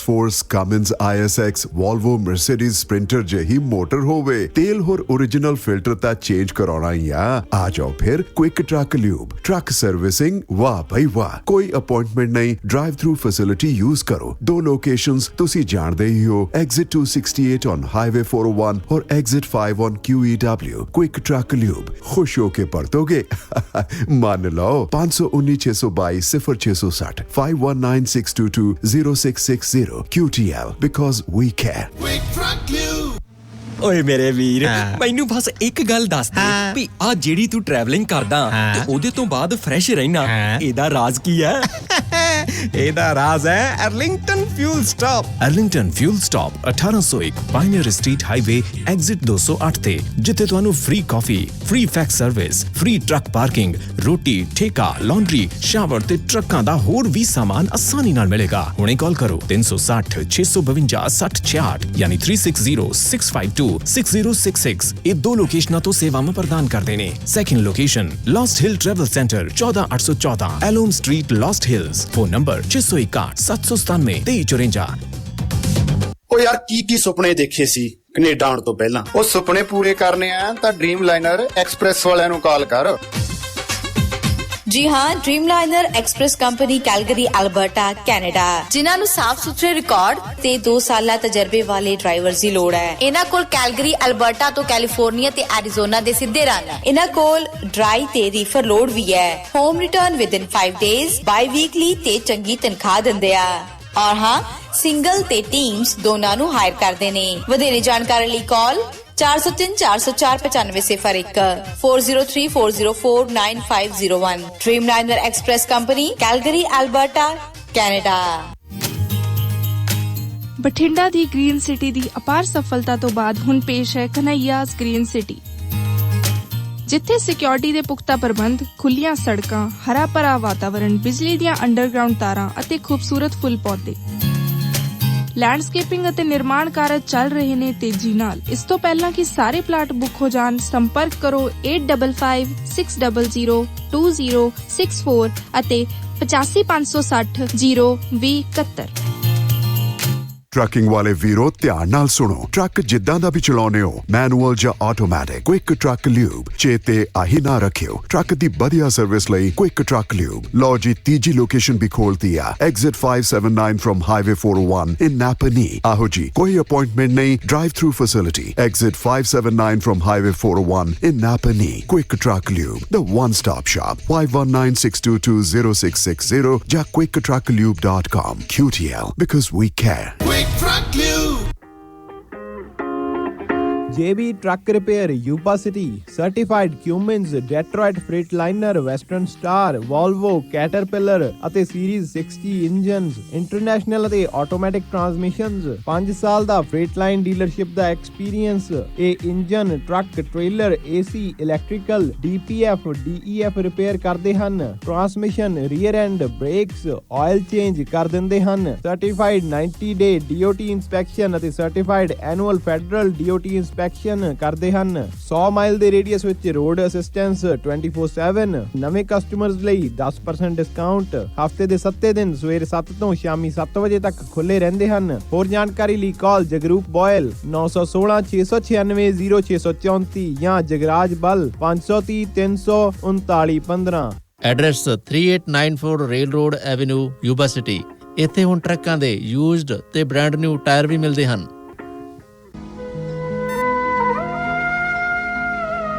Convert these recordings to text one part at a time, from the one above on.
Force, Cummins ISX, Volvo, Mercedes Sprinter ਜਿਹੀ motor ਹੋਵੇ, ਤੇਲ ਹੋਰ ओरिजिनल ਫਿਲਟਰ ਤਾਂ ਚੇਂਜ ਕਰਾਉਣਾ ਹੀ ਆ ਜਾਓ ਫਿਰ quick truck lube truck servicing. ਵਾਹ ਭਾਈ ਵਾਹ, ਕੋਈ ਅਪਾਇੰਟਮੈਂਟ ਨਹੀਂ, ਡਰਾਈਵ ਥਰੂ ਫੈਸਿਲਿਟੀ ਯੂਜ਼ ਕਰੋ। ਦੋ ਲੋਕੇਸ਼ਨਸ ਤੁਸੀਂ ਜਾਣਦੇ ਹੀ ਹੋ, ਐਗਜ਼ਿਟ 268 ਔਨ ਹਾਈਵੇ 401 ਔਰ exit 5 on QEW। Quick truck lube, ਖੁਸ਼ ਹੋ ਕੇ ਪਰਤੋਗੇ। ਮੰਨ ਲਓ 519 622 0660 519622 0660 QTL, because we care. Quick Truck Lube। ਓਏ ਮੇਰੇ ਵੀਰ, ਮੈਨੂੰ ਬਸ ਇੱਕ ਗੱਲ ਦੱਸ ਦੇ ਵੀ ਆ ਜਿਹੜੀ ਤੂੰ ਟਰੈਵਲਿੰਗ ਕਰਦਾ ਤੇ ਉਹਦੇ ਤੋਂ ਬਾਅਦ ਫਰੈਸ਼ ਰਹਿਣਾ, ਇਹਦਾ ਰਾਜ਼ ਕੀ ਹੈ? ਇਹਦਾ ਰਾਜ਼ ਹੈ Arlington fuel stop. Arlington fuel stop 1801 pioneer street highway exit 208 ਤੇ, ਜਿੱਥੇ ਤੁਹਾਨੂੰ ਫ੍ਰੀ ਕਾਫੀ, free fax service, free truck parking, ਰੋਟੀ, ਠੇਕਾ, ਲਾਂਡਰੀ, ਸ਼ਾਵਰ ਤੇ ਟਰੱਕਾਂ ਦਾ ਹੋਰ ਵੀ ਸਾਮਾਨ ਆਸਾਨੀ ਨਾਲ ਮਿਲੇਗਾ। ਹੁਣੇ ਕਾਲ ਕਰੋ 360 652 6066 ਯਾਨੀ 3606526066। ਇਹ ਦੋ ਲੋਕੇਸ਼ਨਾਂ ਤੋਂ ਸੇਵਾਵਾਂ ਪ੍ਰਦਾਨ ਕਰਦੇ ਨੇ। Second location Lost Hill travel center 14814 Elom street, Lost Hills. Phone number 661 797 2354। ਉਹ ਯਾਰ ਕੀ ਸੁਪਨੇ ਦੇਖੇ ਸੀ ਕੈਨੇਡਾ ਆਉਣ ਤੋਂ ਪਹਿਲਾਂ? ਉਹ ਸੁਪਨੇ ਪੂਰੇ ਕਰਨੇ ਆ ਤਾਂ ਡ੍ਰੀਮ ਲਾਈਨਰ ਐਕਸਪ੍ਰੈਸ ਵਾਲਿਆਂ ਨੂੰ ਕਾਲ ਕਰ। ਜੀ ਹਾਂ, ਡ੍ਰੀਮਲਾਈਨਰ express company Calgary, Alberta, Canada, ਜਿਨ੍ਹਾਂ ਨੂੰ ਸਾਫ਼ ਸੁਥਰੇ ਰਿਕਾਰਡ ਤੇ 2 ਸਾਲਾਂ ਤਜਰਬੇ ਵਾਲੇ ਡਰਾਈਵਰਸ ਦੀ ਲੋੜ ਹੈ। ਇਹਨਾਂ ਕੋਲ ਕੈਲਗਰੀ, ਅਲਬਰਟਾ ਤੋਂ ਕੈਲੀਫੋਰਨੀਆ ਤੇ ਐਰੀਜ਼ੋਨਾ ਦੇ ਸਿੱਧੇ ਰਨ ਹੈ। ਇਹਨਾਂ ਕੋਲ ਡਰਾਈ ਤੇ ਰੀਫਰ ਲੋਡ ਵੀ ਹੈ। ਹੋਮ ਰਿਟਰਨ ਵਿਦਿਨ 5 ਡੇਜ਼, ਬਾਈ ਵੀਕਲੀ ਤੇ ਚੰਗੀ ਤਨਖਾਹ ਦਿੰਦੇ ਆ। ਔਰ ਹਾਂ, ਸਿੰਗਲ ਤੇ ਟੀਮਸ ਦੋਨਾਂ ਨੂੰ ਹਾਇਰ ਕਰਦੇ ਨੇ। ਵਧੇਰੇ ਜਾਣਕਾਰੀ ਲਈ ਕਾਲ 403 404 9501 403 404 9501। ਡ੍ਰੀਮਲਾਈਨਰ express company, Calgary, Alberta, Canada. Bathinda ਦੀ ਗ੍ਰੀਨ ਸਿਟੀ ਦੀ ਅਪਾਰ ਸਫਲਤਾ ਤੋਂ ਬਾਅਦ ਹੁਣ ਪੇਸ਼ ਹੈ ਕਨ੍ਹਈਆਜ਼ ਗ੍ਰੀਨ ਸਿਟੀ, ਜਿੱਥੇ ਸਿਕਿਉਰਿਟੀ ਦੇ ਪੁਖਤਾ ਪ੍ਰਬੰਧ, ਖੁੱਲੀਆਂ ਸੜਕਾਂ, ਹਰਾ ਭਰਾ ਵਾਤਾਵਰਣ, ਬਿਜਲੀ ਦੀਆਂ ਅੰਡਰਗਰਾਉਂਡ ਤਾਰਾਂ ਅਤੇ ਖੂਬਸੂਰਤ ਫੁੱਲ ਪੌਦੇ। ਲੈਂਡਸਕੇਪਿੰਗ ਅਤੇ ਨਿਰਮਾਣ ਕਾਰਜ ਚੱਲ ਰਹੇ ਨੇ ਤੇਜ਼ੀ ਨਾਲ। ਇਸ ਤੋਂ ਪਹਿਲਾਂ ਕਿ ਸਾਰੇ ਪਲਾਟ ਬੁੱਕ ਹੋ ਜਾਣ, ਸੰਪਰਕ ਕਰੋ 855600 2064 ਅਤੇ 8556 02071। ਟਰੱਕਿੰਗ ਵਾਲੇ ਵੀਰੋ ਧਿਆਨ ਨਾਲ ਸੁਣੋ, ਟਰੱਕ ਜਿੱਦਾਂ ਦਾ ਵੀ ਚਲਾਉਨੇ ਹੋ, ਮੈਨੂਅਲ ਜਾਂ ਆਟੋਮੈਟਿਕ, ਕੁਇਕ ਟਰੱਕ ਲਿਊਬ ਚੇਤੇ ਆਹੀ ਨਾ ਰੱਖਿਓ। ਟਰੱਕ ਦੀ ਵਧੀਆ ਸਰਵਿਸ ਲਈ ਕੁਇਕ ਟਰੱਕ ਲਿਊਬ। ਲਓ ਜੀ, ਤੀਜੀ ਲੋਕੇਸ਼ਨ ਵੀ ਖੋਲਤੀ ਆ, ਐਗਜ਼ਿਟ 579 ਫਰਮ ਹਾਈਵੇ 401 ਇਨ ਨਾਪਨੀ। ਆਹੋ ਜੀ, ਕੋਈ ਅਪਾਇੰਟਮੈਂਟ ਨਹੀਂ, drive through facility. Exit 579 firm highway 401 in ਨਾਪਨੀ। Quick truck lube, the one stop shop. 519622 0660 ਜਾਂ quicktruckliube.com। QTL, because we care. Truck Lube। JB Truck Repair, Yuba City, Certified Cummins, Detroit Freightliner, Western Star, Volvo, Caterpillar ਅਤੇ Series 60 engines, international ਅਤੇ automatic ਟਰਾਂਸਮਿਸ਼ਨਸ। 5 ਸਾਲ ਦਾ ਫ੍ਰੇਟਲਾਈਨ dealership ਦਾ experience. ਇਹ engine, truck, trailer, AC, electrical, DPF, DEF repair ਕਰਦੇ ਹਨ। Transmission, rear and, brakes, oil change ਕਰ ਦਿੰਦੇ ਹਨ। Certified 90 ਡੇ DOT inspection ਅਤੇ certified annual federal DOT inspection ਕਰਦੇ ਹਨ। 100 ਮਾਈਲ ਦੇ ਰੇਡੀਅਸ ਵਿੱਚ ਰੋਡ ਅਸਿਸਟੈਂਸ 24/7। ਨਵੇਂ ਕਸਟਮਰਸ ਲਈ 10% ਡਿਸਕਾਊਂਟ। ਹਫਤੇ ਦੇ 7 ਦਿਨ ਸਵੇਰੇ 7 ਤੋਂ ਸ਼ਾਮੀ 7 ਵਜੇ ਤੱਕ ਖੁੱਲੇ ਰਹਿੰਦੇ ਹਨ। ਹੋਰ ਜਾਣਕਾਰੀ ਲਈ ਕਾਲ ਜਗਰੂਪ ਬੋਇਲ 916 696 0634 ਜਾਂ ਜਗਰਾਜ ਬਲ 530 339 15। Address 3894 rail road avenue, Yuba city. ਇੱਥੇ ਹੁਣ ਟਰੱਕਾਂ ਦੇ ਯੂਜ਼ਡ ਤੇ ਬ੍ਰਾਂਡ ਨਿਊ ਟਾਇਰ ਵੀ ਮਿਲਦੇ ਹਨ।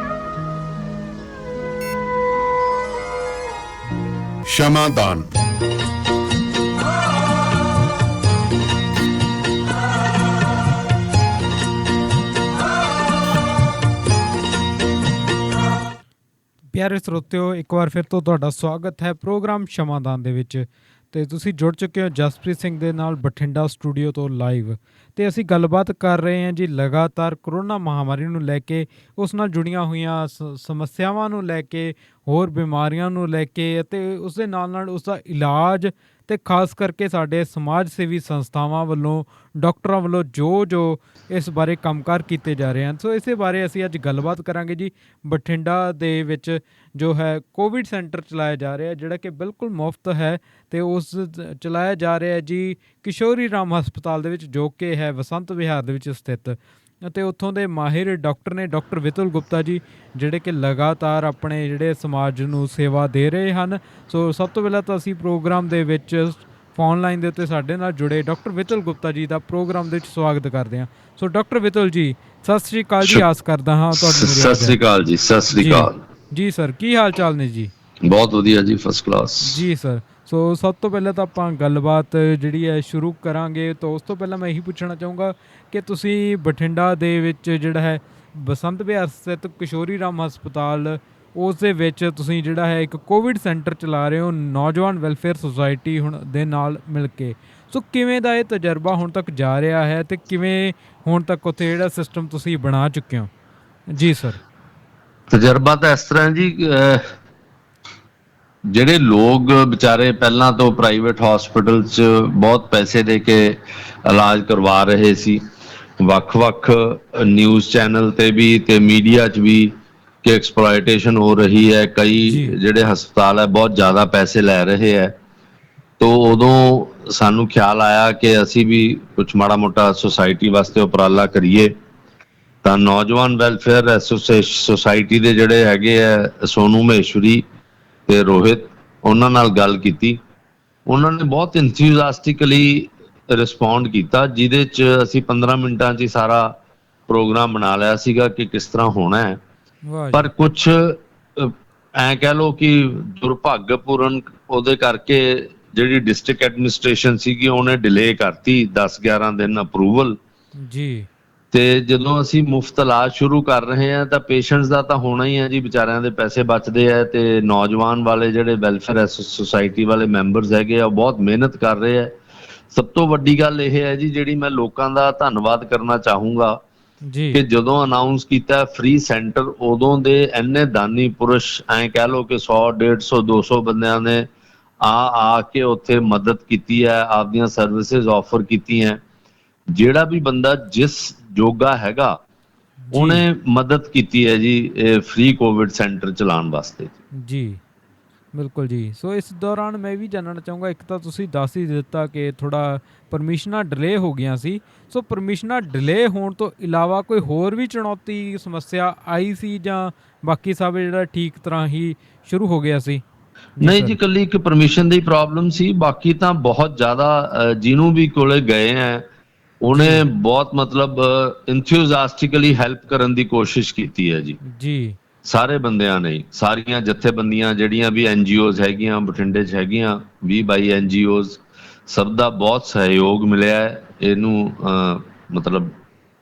ਸ਼ਮਾਦਾਨ। ਪਿਆਰੇ ਸਰੋਤਿਓ, ਇੱਕ ਵਾਰ ਫਿਰ ਤੋਂ ਤੁਹਾਡਾ ਸਵਾਗਤ ਹੈ ਪ੍ਰੋਗਰਾਮ ਸ਼ਮਾਦਾਨ ਦੇ ਵਿੱਚ। ਅਤੇ ਤੁਸੀਂ ਜੁੜ ਚੁੱਕੇ ਹੋ ਜਸਪ੍ਰੀਤ ਸਿੰਘ ਦੇ ਨਾਲ ਬਠਿੰਡਾ ਸਟੂਡੀਓ ਤੋਂ ਲਾਈਵ। ਅਤੇ ਅਸੀਂ ਗੱਲਬਾਤ ਕਰ ਰਹੇ ਹਾਂ ਜੀ ਲਗਾਤਾਰ ਕਰੋਨਾ ਮਹਾਂਮਾਰੀ ਨੂੰ ਲੈ ਕੇ, ਉਸ ਨਾਲ ਜੁੜੀਆਂ ਹੋਈਆਂ ਸਮੱਸਿਆਵਾਂ ਨੂੰ ਲੈ ਕੇ, ਹੋਰ ਬਿਮਾਰੀਆਂ ਨੂੰ ਲੈ ਕੇ ਅਤੇ ਉਸ ਦੇ ਨਾਲ ਨਾਲ ਉਸ ਦਾ ਇਲਾਜ ਤੇ ਖਾਸ ਕਰਕੇ ਸਾਡੇ ਸਮਾਜ ਸੇਵੀ ਸੰਸਥਾਵਾਂ ਵੱਲੋਂ, ਡਾਕਟਰਾਂ ਵੱਲੋਂ ਜੋ ਇਸ ਬਾਰੇ ਕੰਮਕਾਰ ਕੀਤੇ ਜਾ ਰਹੇ ਹਨ। ਸੋ ਇਸੇ ਬਾਰੇ ਅਸੀਂ ਅੱਜ ਗੱਲਬਾਤ ਕਰਾਂਗੇ ਜੀ। ਬਠਿੰਡਾ ਦੇ ਵਿੱਚ ਜੋ ਹੈ ਕੋਵਿਡ ਸੈਂਟਰ ਚਲਾਇਆ ਜਾ ਰਿਹਾ, ਜਿਹੜਾ ਕਿ ਬਿਲਕੁਲ ਮੁਫਤ ਹੈ, ਤੇ ਉਸ ਚਲਾਇਆ ਜਾ ਰਿਹਾ ਜੀ ਕਿਸ਼ੋਰੀ ਰਾਮ ਹਸਪਤਾਲ ਦੇ ਵਿੱਚ, ਜੋ ਕਿ ਹੈ ਬਸੰਤ ਵਿਹਾਰ ਦੇ ਵਿੱਚ ਸਥਿਤ। ਅਤੇ ਉੱਥੋਂ ਦੇ ਮਾਹਿਰ ਡਾਕਟਰ ਨੇ ਡਾਕਟਰ ਵਿਤੁਲ ਗੁਪਤਾ ਜੀ, ਜਿਹੜੇ ਕਿ ਲਗਾਤਾਰ ਆਪਣੇ ਜਿਹੜੇ ਸਮਾਜ ਨੂੰ ਸੇਵਾ ਦੇ ਰਹੇ ਹਨ। ਸੋ ਸਭ ਤੋਂ ਪਹਿਲਾਂ ਤਾਂ ਅਸੀਂ ਪ੍ਰੋਗਰਾਮ ਦੇ ਵਿੱਚ ਫੋਨ ਲਾਈਨ ਦੇ ਉੱਤੇ ਸਾਡੇ ਨਾਲ ਜੁੜੇ ਡਾਕਟਰ ਵਿਤੁਲ ਗੁਪਤਾ ਜੀ ਦਾ ਪ੍ਰੋਗਰਾਮ ਦੇ ਵਿੱਚ ਸਵਾਗਤ ਕਰਦੇ ਹਾਂ। ਸੋ ਡਾਕਟਰ ਵਿਤੁਲ ਜੀ, ਸਤਿ ਸ੍ਰੀ ਅਕਾਲ ਜੀ। ਆਸ ਕਰਦਾ ਹਾਂ ਤੁਹਾਨੂੰ ਸਤਿ ਸ੍ਰੀ ਅਕਾਲ ਜੀ। ਸਤਿ ਸ੍ਰੀ ਅਕਾਲ ਜੀ ਸਰ, ਕੀ ਹਾਲ ਚਾਲ ਨੇ ਜੀ? ਬਹੁਤ ਵਧੀਆ ਜੀ, ਫਸਟ ਕਲਾਸ ਜੀ ਸਰ। ਸੋ ਸਭ ਤੋਂ ਪਹਿਲਾਂ ਤਾਂ ਆਪਾਂ ਗੱਲਬਾਤ ਜਿਹੜੀ ਹੈ ਸ਼ੁਰੂ ਕਰਾਂਗੇ। ਤਾਂ ਉਸ ਤੋਂ ਪਹਿਲਾਂ ਮੈਂ ਇਹੀ ਪੁੱਛਣਾ ਚਾਹੂੰਗਾ ਕਿ ਤੁਸੀਂ ਬਠਿੰਡਾ ਦੇ ਵਿੱਚ ਜਿਹੜਾ ਹੈ ਬਸੰਤ ਵਿਹਾਰ ਸਥਿਤ ਕਿਸ਼ੋਰੀ ਰਾਮ ਹਸਪਤਾਲ, ਉਸ ਦੇ ਵਿੱਚ ਤੁਸੀਂ ਜਿਹੜਾ ਹੈ ਇੱਕ ਕੋਵਿਡ ਸੈਂਟਰ ਚਲਾ ਰਹੇ ਹੋ ਨੌਜਵਾਨ ਵੈਲਫੇਅਰ ਸੁਸਾਇਟੀ ਹੁਣ ਦੇ ਨਾਲ ਮਿਲ ਕੇ। ਸੋ ਕਿਵੇਂ ਦਾ ਇਹ ਤਜਰਬਾ ਹੁਣ ਤੱਕ ਜਾ ਰਿਹਾ ਹੈ ਅਤੇ ਕਿਵੇਂ ਹੁਣ ਤੱਕ ਉੱਥੇ ਜਿਹੜਾ ਸਿਸਟਮ ਤੁਸੀਂ ਬਣਾ ਚੁੱਕੇ ਹੋ? ਜੀ ਸਰ। ਤਜਰਬਾ ਤਾਂ ਇਸ ਤਰ੍ਹਾਂ ਜੀ, ਜਿਹੜੇ ਲੋਕ ਵਿਚਾਰੇ ਪਹਿਲਾਂ ਤੋਂ ਪ੍ਰਾਈਵੇਟ ਹਸਪੀਟਲ 'ਚ ਬਹੁਤ ਪੈਸੇ ਦੇ ਕੇ ਇਲਾਜ ਕਰਵਾ ਰਹੇ ਸੀ, ਵੱਖ-ਵੱਖ ਨਿਊਜ਼ ਚੈਨਲ ਤੇ ਵੀ ਤੇ ਮੀਡੀਆ 'ਚ ਵੀ ਕਿ ਐਕਸਪਲੋਇਟੇਸ਼ਨ ਹੋ ਰਹੀ ਹੈ, ਕਈ ਜਿਹੜੇ ਹਸਪਤਾਲ ਹੈ ਬਹੁਤ ਜ਼ਿਆਦਾ ਪੈਸੇ ਲੈ ਰਹੇ ਹੈ। ਤੋ ਉਦੋਂ ਸਾਨੂੰ ਖਿਆਲ ਆਇਆ ਕਿ ਅਸੀਂ ਵੀ ਕੁਛ ਮਾੜਾ ਮੋਟਾ ਸੁਸਾਇਟੀ ਵਾਸਤੇ ਉਪਰਾਲਾ ਕਰੀਏ। ਤਾਂ ਨੌਜਵਾਨ ਵੈਲਫੇਅਰ ਸੁਸਾਇਟੀ ਦੇ ਜਿਹੜੇ ਹੈਗੇ ਆ ਸੋਨੂ ਮਹੇਸ਼ਵਰੀ ਤੇ ਰੋਹਿਤ, ਉਹਨਾਂ ਨਾਲ ਗੱਲ ਕੀਤੀ। ਉਹਨਾਂ ਨੇ ਬਹੁਤ ਇੰਥੂਜ਼ਿਆਸਟਿਕਲੀ ਰਿਸਪੌਂਡ ਕੀਤਾ, ਜਿਹਦੇ 'ਚ ਅਸੀਂ 15 ਮਿੰਟਾਂ 'ਚ ਹੀ ਸਾਰਾ ਪ੍ਰੋਗਰਾਮ ਬਣਾ ਲਿਆ ਸੀਗਾ ਕਿ ਕਿਸ ਤਰ੍ਹਾਂ ਹੋਣਾ ਹੈ। ਪਰ ਕੁਛ ਐਂ ਕਹਿ ਲਓ ਕਿ ਦੁਰਭਾਗਪੂਰਨ ਉਹਦੇ ਕਰਕੇ ਜਿਹੜੀ ਡਿਸਟ੍ਰਿਕਟ ਐਡਮਿਨਿਸਟ੍ਰੇਸ਼ਨ ਸੀਗੀ ਉਹਨੇ ਡਿਲੇ ਕਰਤੀ 10-11 ਦਿਨ ਅਪਰੂਵਲ ਜੀ। ਤੇ ਜਦੋਂ ਅਸੀਂ ਮੁਫਤ ਇਲਾਜ ਸ਼ੁਰੂ ਕਰ ਰਹੇ ਹਾਂ ਤਾਂ ਪੇਸ਼ੈਂਟਸ ਦਾ ਤਾਂ ਹੋਣਾ ਹੀ ਹੈ ਜੀ, ਵਿਚਾਰਿਆਂ ਦੇ ਪੈਸੇ ਬਚਦੇ ਆ। ਤੇ ਨੌਜਵਾਨ ਵਾਲੇ ਜਿਹੜੇ ਵੈਲਫੇਅਰ ਸੁਸਾਇਟੀ ਵਾਲੇ ਮੈਂਬਰਸ ਹੈਗੇ ਆ, ਉਹ ਬਹੁਤ ਮਿਹਨਤ ਕਰ ਰਹੇ ਆ। ਸਭ ਤੋਂ ਵੱਡੀ ਗੱਲ ਇਹ ਹੈ ਜੀ, ਜਿਹੜੀ ਮੈਂ ਲੋਕਾਂ ਦਾ ਧੰਨਵਾਦ ਕਰਨਾ ਚਾਹੂੰਗਾ ਕਿ ਜਦੋਂ ਅਨਾਉਂਸ ਕੀਤਾ ਫ੍ਰੀ ਸੈਂਟਰ, ਉਦੋਂ ਦੇ ਇੰਨੇ ਦਾਨੀ ਪੁਰਸ਼, ਐਂ ਕਹਿ ਲਓ ਕਿ 100, 150, 200 ਬੰਦਿਆਂ ਨੇ ਆ ਕੇ ਉੱਥੇ ਮਦਦ ਕੀਤੀ ਹੈ, ਆਪਦੀਆਂ ਸਰਵਿਸਿਜ਼ ਆਫਰ ਕੀਤੀਆਂ। ਜਿਹੜਾ ਵੀ ਬੰਦਾ ਜਿਸ ਜੋਗਾ ਹੈਗਾ ਉਹਨੇ ਮਦਦ ਕੀਤੀ ਹੈ ਜੀ ਇਹ ਫ੍ਰੀ ਕੋਵਿਡ ਸੈਂਟਰ ਚਲਾਉਣ ਵਾਸਤੇ। ਜੀ ਬਿਲਕੁਲ ਜੀ। ਸੋ ਇਸ ਦੌਰਾਨ ਮੈਂ ਵੀ ਜਾਣਨਾ ਚਾਹੂੰਗਾ, ਇੱਕ ਤਾਂ ਤੁਸੀਂ ਦੱਸ ਹੀ ਦਿੱਤਾ ਕਿ ਥੋੜ੍ਹਾ ਪਰਮਿਸ਼ਨਾਂ ਡਿਲੇ ਹੋ ਗਈਆਂ ਸੀ। ਸੋ ਪਰਮਿਸ਼ਨਾਂ ਡਿਲੇ ਹੋਣ ਤੋਂ ਇਲਾਵਾ ਕੋਈ ਹੋਰ ਵੀ ਚੁਣੌਤੀ ਸਮੱਸਿਆ ਆਈ ਸੀ ਜਾਂ ਬਾਕੀ ਸਭ ਜਿਹੜਾ ਠੀਕ ਤਰ੍ਹਾਂ ਹੀ ਸ਼ੁਰੂ ਹੋ ਗਿਆ ਸੀ? ਨਹੀਂ ਜੀ, ਇਕੱਲੀ ਇੱਕ ਪਰਮਿਸ਼ਨ ਦੀ ਪ੍ਰੋਬਲਮ ਸੀ, ਬਾਕੀ ਤਾਂ ਬਹੁਤ ਜ਼ਿਆਦਾ ਜਿਹਨੂੰ ਵੀ ਕੋਲੇ ਗਏ ਹੈ ਉਹਨੇ ਬਹੁਤ ਮਤਲਬ ਇੰਥੂਜ਼ਿਆਸਟਿਕਲੀ ਹੈਲਪ ਕਰਨ ਦੀ ਕੋਸ਼ਿਸ਼ ਕੀਤੀ ਹੈ ਜੀ। ਸਾਰੇ ਬੰਦਿਆਂ ਨੇ, ਸਾਰੀਆਂ ਜਥੇਬੰਦੀਆਂ ਜਿਹੜੀਆਂ ਵੀ NGOs ਹੈਗੀਆਂ ਬਠਿੰਡੇ 'ਚ ਹੈਗੀਆਂ, 20-22 NGOs, ਸਭ ਦਾ ਬਹੁਤ ਸਹਿਯੋਗ ਮਿਲਿਆ ਹੈ ਇਹਨੂੰ ਮਤਲਬ